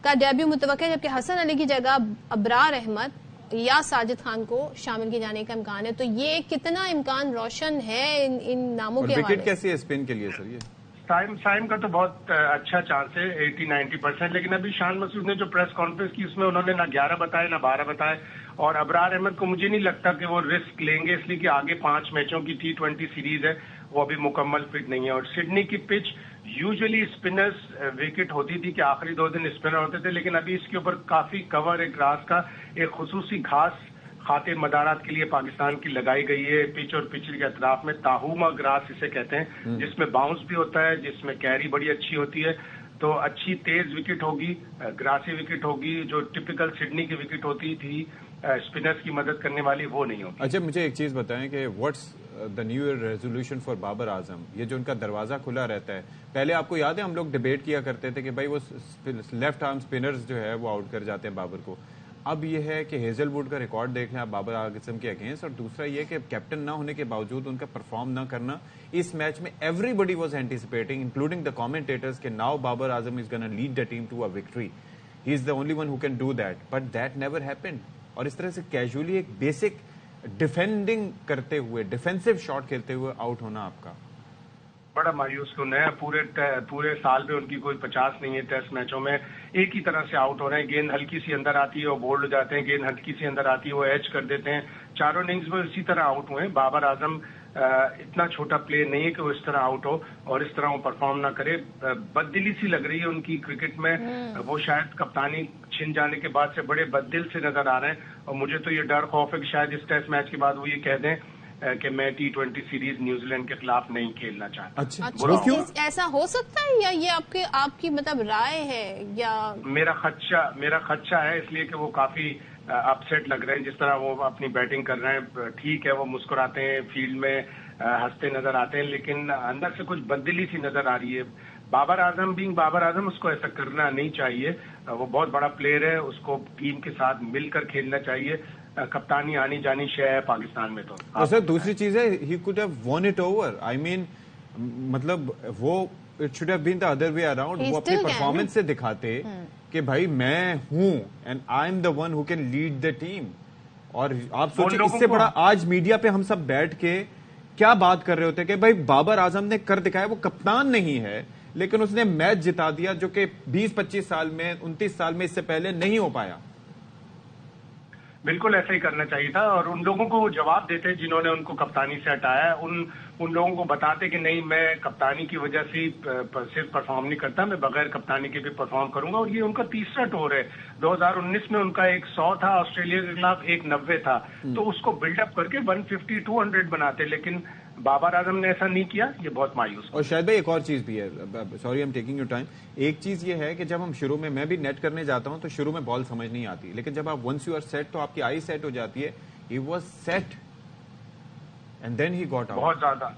کا ڈیبیو متوقع ہے, جبکہ حسن علی کی جگہ ابرار احمد یا ساجد خان کو شامل کیے جانے کا امکان ہے. تو یہ کتنا امکان روشن ہے ان ناموں کے حوالے سے. وکٹ کیسی ہے اسپن کے لیے سر؟ یہ سائم کا تو بہت اچھا چانس ہے 80-90%. لیکن ابھی شان مسعود نے جو پریس کانفرنس کی اس میں انہوں نے نہ 11 بتائے نہ 12 بتائے, اور ابرار احمد کو مجھے نہیں لگتا کہ وہ رسک لیں گے, اس لیے کہ آگے 5 میچوں کی T20 سیریز ہے, وہ ابھی مکمل فٹ نہیں ہے. اور سڈنی کی پچ یوزلی اسپنرز وکٹ ہوتی تھی کہ آخری 2 دن اسپنر ہوتے تھے, لیکن ابھی اس کے اوپر کافی کور ہے گراس کا. ایک خصوصی گھاس خاطر مدارات کے لیے پاکستان کی لگائی گئی ہے پچ اور پچ کے اطراف میں, تاہوما گراس اسے کہتے ہیں, جس میں باؤنس بھی ہوتا ہے, جس میں کیری بڑی اچھی ہوتی ہے. تو اچھی تیز وکٹ ہوگی, گراسی وکٹ ہوگی, جو ٹپیکل سڈنی کی وکٹ ہوتی تھی اسپنرز کی مدد کرنے والی, وہ نہیں ہوگی. اچھا مجھے ایک چیز بتائیں کہ what's the new year resolution for Babar Azam, یہ جو ان کا دروازہ کھلا رہتا ہے, پہلے آپ کو یاد ہے ہم لوگ ڈیبیٹ کیا کرتے تھے کہ بھائی وہ لیفٹ آرم اسپنرز جو ہے وہ آؤٹ کر جاتے ہیں بابر کو, اب یہ ہے کہ ہیزل ووڈ کا ریکارڈ دیکھ لیں آپ بابر اعظم کے اگینسٹ، اور دوسرا یہ کہ کیپٹن نہ ہونے کے باوجود ان کا پرفارم نہ کرنا اس میچ میں everybody was anticipating including the commentators کہ now Babar Azam is gonna lead the team to a victory, he is the only one who can do that, but that never happened. اور اس طرح سے casually ایک basic defending کرتے ہوئے defensive shot کھیلتے ہوئے آؤٹ ہونا آپ کا بڑا مایوس کن ہے. پورے سال میں ان کی کوئی 50 نہیں ہے ٹیسٹ میچوں میں، ایک ہی طرح سے آؤٹ ہو رہے ہیں. گیند ہلکی سی اندر آتی ہے وہ بولڈ ہو جاتے ہیں، گیند ہلکی سی اندر آتی ہے وہ ایچ کر دیتے ہیں. چاروں اننگز میں اسی طرح آؤٹ ہوئے ہیں. بابر اعظم اتنا چھوٹا پلیئر نہیں ہے کہ وہ اس طرح آؤٹ ہو اور اس طرح وہ پرفارم نہ کرے. بددلی سی لگ رہی ہے ان کی کرکٹ میں. وہ شاید کپتانی چھن جانے کے بعد سے بڑے بددل سے نظر آ رہے ہیں، اور مجھے تو یہ ڈر خوف ہے کہ شاید اس ٹیسٹ میچ کے بعد وہ یہ کہہ دیں کہ میں T20 سیریز نیوزی لینڈ کے خلاف نہیں کھیلنا چاہتا. اچھا ایسا ہو سکتا ہے یا یہ آپ کی مطلب رائے ہے یا؟ میرا خدشہ ہے اس لیے کہ وہ کافی اپسیٹ لگ رہے ہیں جس طرح وہ اپنی بیٹنگ کر رہے ہیں. ٹھیک ہے وہ مسکراتے ہیں فیلڈ میں ہنستے نظر آتے ہیں، لیکن اندر سے کچھ بددلی سی نظر آ رہی ہے. بابر اعظم اس کو ایسا کرنا نہیں چاہیے. وہ بہت بڑا پلیئر ہے، اس کو ٹیم کے ساتھ مل کر کھیلنا چاہیے. کپتانی آنی جانی شے ہے پاکستان میں. تو سر دوسری چیز ہے ہی کوڈ ہیو وون اٹ اوور. آئی مین مطلب وہ it should have been the other way around. وہ اپنی پرفارمنس سے دکھاتے کہ بھائی میں ہوں and I am the one who can lead the team. اور آپ سوچیں اس سے بڑا آج میڈیا پہ ہم سب بیٹھ کے کیا بات کر رہے ہوتے کہ بھائی بابر اعظم نے کر دکھایا. وہ کپتان نہیں ہے لیکن اس نے میچ جتا دیا جو کہ 20-25 سال میں 29 سال میں اس سے پہلے نہیں ہو پایا. بالکل ایسا ہی کرنا چاہیے تھا، اور ان لوگوں کو وہ جواب دیتے جنہوں نے ان کو کپتانی سے ہٹایا ہے. ان لوگوں کو بتاتے کہ نہیں میں کپتانی کی وجہ سے صرف پرفارم نہیں کرتا، میں بغیر کپتانی کے بھی پرفارم کروں گا. اور یہ ان کا تیسرا ٹور ہے. 2019 میں ان کا ایک 100 تھا آسٹریلیا کے خلاف، ایک 90 تھا. تو اس کو بلڈ اپ کر کے 150-200 بناتے، لیکن بابر اعظم نے ایسا نہیں کیا. یہ بہت مایوس. اور شاید بھائی ایک اور چیز بھی ہے، sorry am taking your time. ایک چیز یہ ہے کہ جب ہم شروع میں بھی نیٹ کرنے جاتا ہوں تو شروع میں بال سمجھ نہیں آتی، لیکن جب آپ ونس یو آر سیٹ تو آپ کی آئی سیٹ ہو جاتی ہے. He was set and then he got out. بہت زیادہ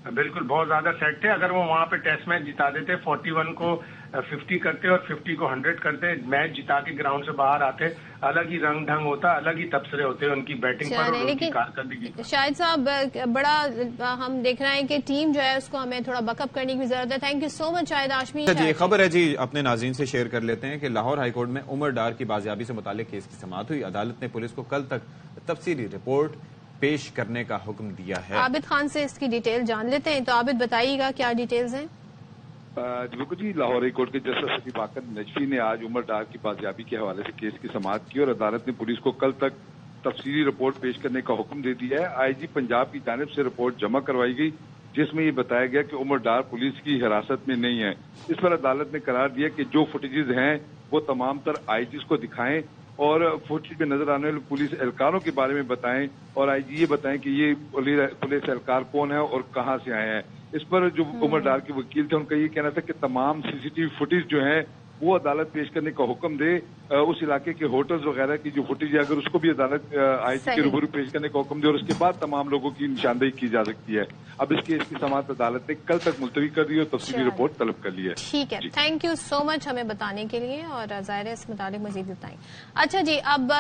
بالکل بہت زیادہ سیٹ تھے. اگر وہ وہاں پہ ٹیسٹ میچ جتا دیتے 41 کو 50 کرتے اور 50 کو 100 کرتے، میچ جتا کے گراؤنڈ سے باہر آتے، الگ ہی رنگ ڈھنگ ہوتا، الگ ہی تبصرے ہوتے ان کی بیٹنگ پر اور ان کی کارکردگی. شاہد صاحب بڑا ہم دیکھ رہے ہیں کہ ٹیم جو ہے اس کو ہمیں تھوڑا بیک اپ کرنے کی ضرورت ہے. تھینک یو سو مچ شاہد ہاشمی. جی خبر ہے جی اپنے ناظرین سے شیئر کر لیتے ہیں کہ لاہور ہائی کورٹ میں عمر ڈار کی بازیابی سے متعلق کیس کی سماعت ہوئی. عدالت نے پولیس کو کل تک تفصیلی رپورٹ پیش کرنے کا حکم دیا ہے. عابد خان سے اس کی ڈیٹیل جان لیتے ہیں. تو عابد بتائیے گا کیا ڈیٹیلز ہیں؟ بالکل جی، لاہور ہائی کورٹ کے جسٹس سکیب باقر نجفی نے آج عمر ڈار کی بازیابی کے حوالے سے کیس کی سماعت کی اور عدالت نے پولیس کو کل تک تفصیلی رپورٹ پیش کرنے کا حکم دے دیا ہے. آئی جی پنجاب کی جانب سے رپورٹ جمع کروائی گئی جس میں یہ بتایا گیا کہ عمر ڈار پولیس کی حراست میں نہیں ہے. اس پر عدالت نے قرار دیا کہ جو فوٹیجز ہیں وہ تمام تر آئی جیز کو دکھائیں اور فوٹیج میں نظر آنے والے پولیس اہلکاروں کے بارے میں بتائیں، اور آئی جی یہ بتائیں کہ یہ پولیس اہلکار کون ہے اور کہاں سے آئے ہیں. اس پر جو عمر ڈار کے وکیل تھے ان کا یہ کہنا تھا کہ تمام CCTV فوٹیج جو ہیں وہ عدالت پیش کرنے کا حکم دے. اس علاقے کے ہوٹلز وغیرہ کی جو فوٹیج ہے اگر اس کو بھی عدالت آئی جی کے روبرو پیش کرنے کا حکم دے اور اس کے بعد تمام لوگوں کی نشاندہی کی جا سکتی ہے. اب اس کیس کی سماعت عدالت نے کل تک ملتوی کر دی اور تفصیلی رپورٹ طلب کر لی ہے. ٹھیک ہے، تھینک یو سو مچ ہمیں بتانے کے لیے اور ظاہر ہے اس متعلق مزید بتائیں. اچھا جی، اب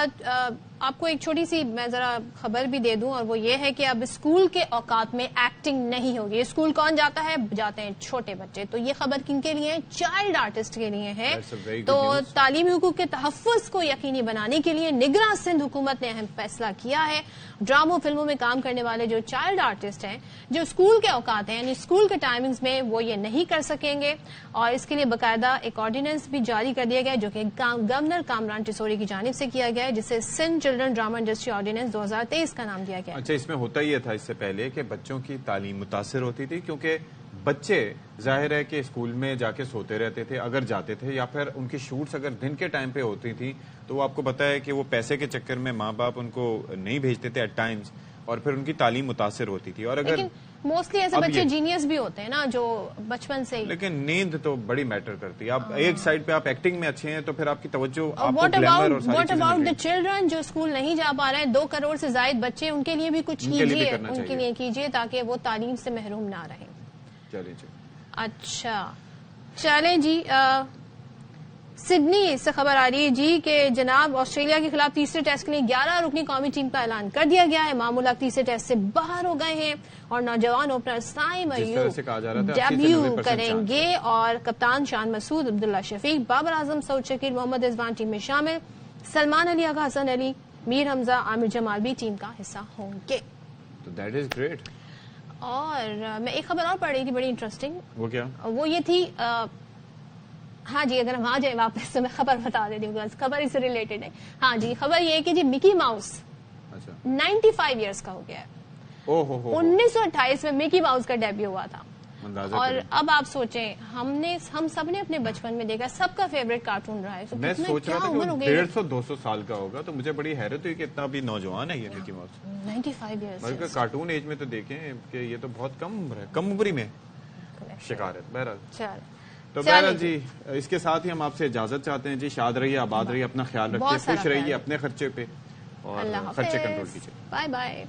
آپ کو ایک چھوٹی سی میں ذرا خبر بھی دے دوں اور وہ یہ ہے کہ اب اسکول کے اوقات میں ایکٹنگ نہیں ہوگی. اسکول کون جاتا ہے؟ جاتے ہیں چھوٹے بچے. تو یہ خبر کن کے لیے ہے؟ چائلڈ آرٹسٹ کے لیے ہے. تو تعلیمی حقوق کے تحفظ کو یقینی بنانے کے لیے نگراں سندھ حکومت نے اہم فیصلہ کیا ہے. ڈراموں فلموں میں کام کرنے والے جو چائلڈ آرٹسٹ ہیں جو اسکول کے اوقات ہیں یعنی اسکول کے ٹائمنگز میں وہ یہ نہیں کر سکیں گے، اور اس کے لیے باقاعدہ ایک آرڈیننس بھی جاری کر دیا گیا جو کہ گورنر کامران ٹیسوری کی جانب سے کیا گیا ہے، جسے Sindh children drama industry ordinance 2023 کا نام دیا گیا. اچھا، اس میں ہوتا یہ تھا اس سے پہلے کہ بچوں کی تعلیم متاثر ہوتی تھی کیونکہ بچے ظاہر ہے کہ اسکول میں جا کے سوتے رہتے تھے اگر جاتے تھے، یا پھر ان کی شوٹس اگر دن کے ٹائم پہ ہوتی تھی تو وہ آپ کو پتا ہے کہ وہ پیسے کے چکر میں ماں باپ ان کو نہیں بھیجتے تھے ایٹ ٹائمز، اور پھر ان کی تعلیم متاثر ہوتی تھی. اور اگر موسٹلی ایسے بچے جینیس بھی ہوتے ہیں نا جو بچپن سے ہی، لیکن نیند تو بڑی میٹر کرتی ہے. آپ ایک سائڈ پہ آپ ایکٹنگ میں اچھے ہیں تو پھر آپ کی توجہ واٹ اباؤٹ دا چلڈرن جو اسکول نہیں جا پا رہے ہیں، 2 کروڑ سے زائد بچے، ان کے لیے بھی کچھ کیجیے، ان کے لیے کیجیے تاکہ وہ تعلیم سے محروم نہ رہیں. چلیں جی. اچھا چلیں جی، سڈنی سے خبر آ رہی ہے جی کہ جناب آسٹریلیا کے خلاف تیسرے ٹیسٹ کے لیے 11 رکنی قومی ٹیم کا اعلان کر دیا گیا ہے. معمولہ تیسرے ٹیسٹ سے باہر ہو گئے ہیں اور نوجوان اوپنر سائم ایوب ڈیبیو کریں گے اور کپتان شان مسعود، عبداللہ شفیق، بابر اعظم، سعود شکیل، محمد رضوان ٹیم میں شامل. سلمان علی، آغا حسن علی، میر حمزہ، عامر جمال بھی ٹیم کا حصہ ہوں گے. تو دیٹ از گریٹ. اور میں ایک خبر اور پڑھ رہی تھی بڑی انٹرسٹنگ. وہ کیا؟ وہ یہ تھی ہاں جی اگر ہم آ جائیں واپس تو میں خبر بتا دیتی ہوں، خبر اس سے ریلیٹڈ ہے. ہاں جی خبر یہ ہے کہ جی مکی ماؤس 95 ایئرس کا ہو گیا ہے. 1928 میں مکی ماؤس کا ڈیبیو ہوا تھا. اور اب آپ سوچیں ہم سب نے اپنے بچپن میں دیکھا، سب کا فیوریٹ کارٹون رہا ہے. میں سوچ رہا تھا کہ 150-200 سال کا ہوگا تو مجھے بڑی حیرت ہوئی کہ اتنا بھی نوجوان ہے یہ مکی ماؤس. 95 ایئرس کارٹون ایج میں تو دیکھیں کہ یہ تو بہت کم عمر ہے، کم عمری میں شکارت. بہرحال تو بہرحال جی اس کے ساتھ ہی ہم آپ سے اجازت چاہتے ہیں جی. شاد رہیے، آباد رہیے، اپنا خیال رکھیے، خوش رہیے اپنے خرچے پہ اور خرچے کنٹرول کیجیے. Bye bye.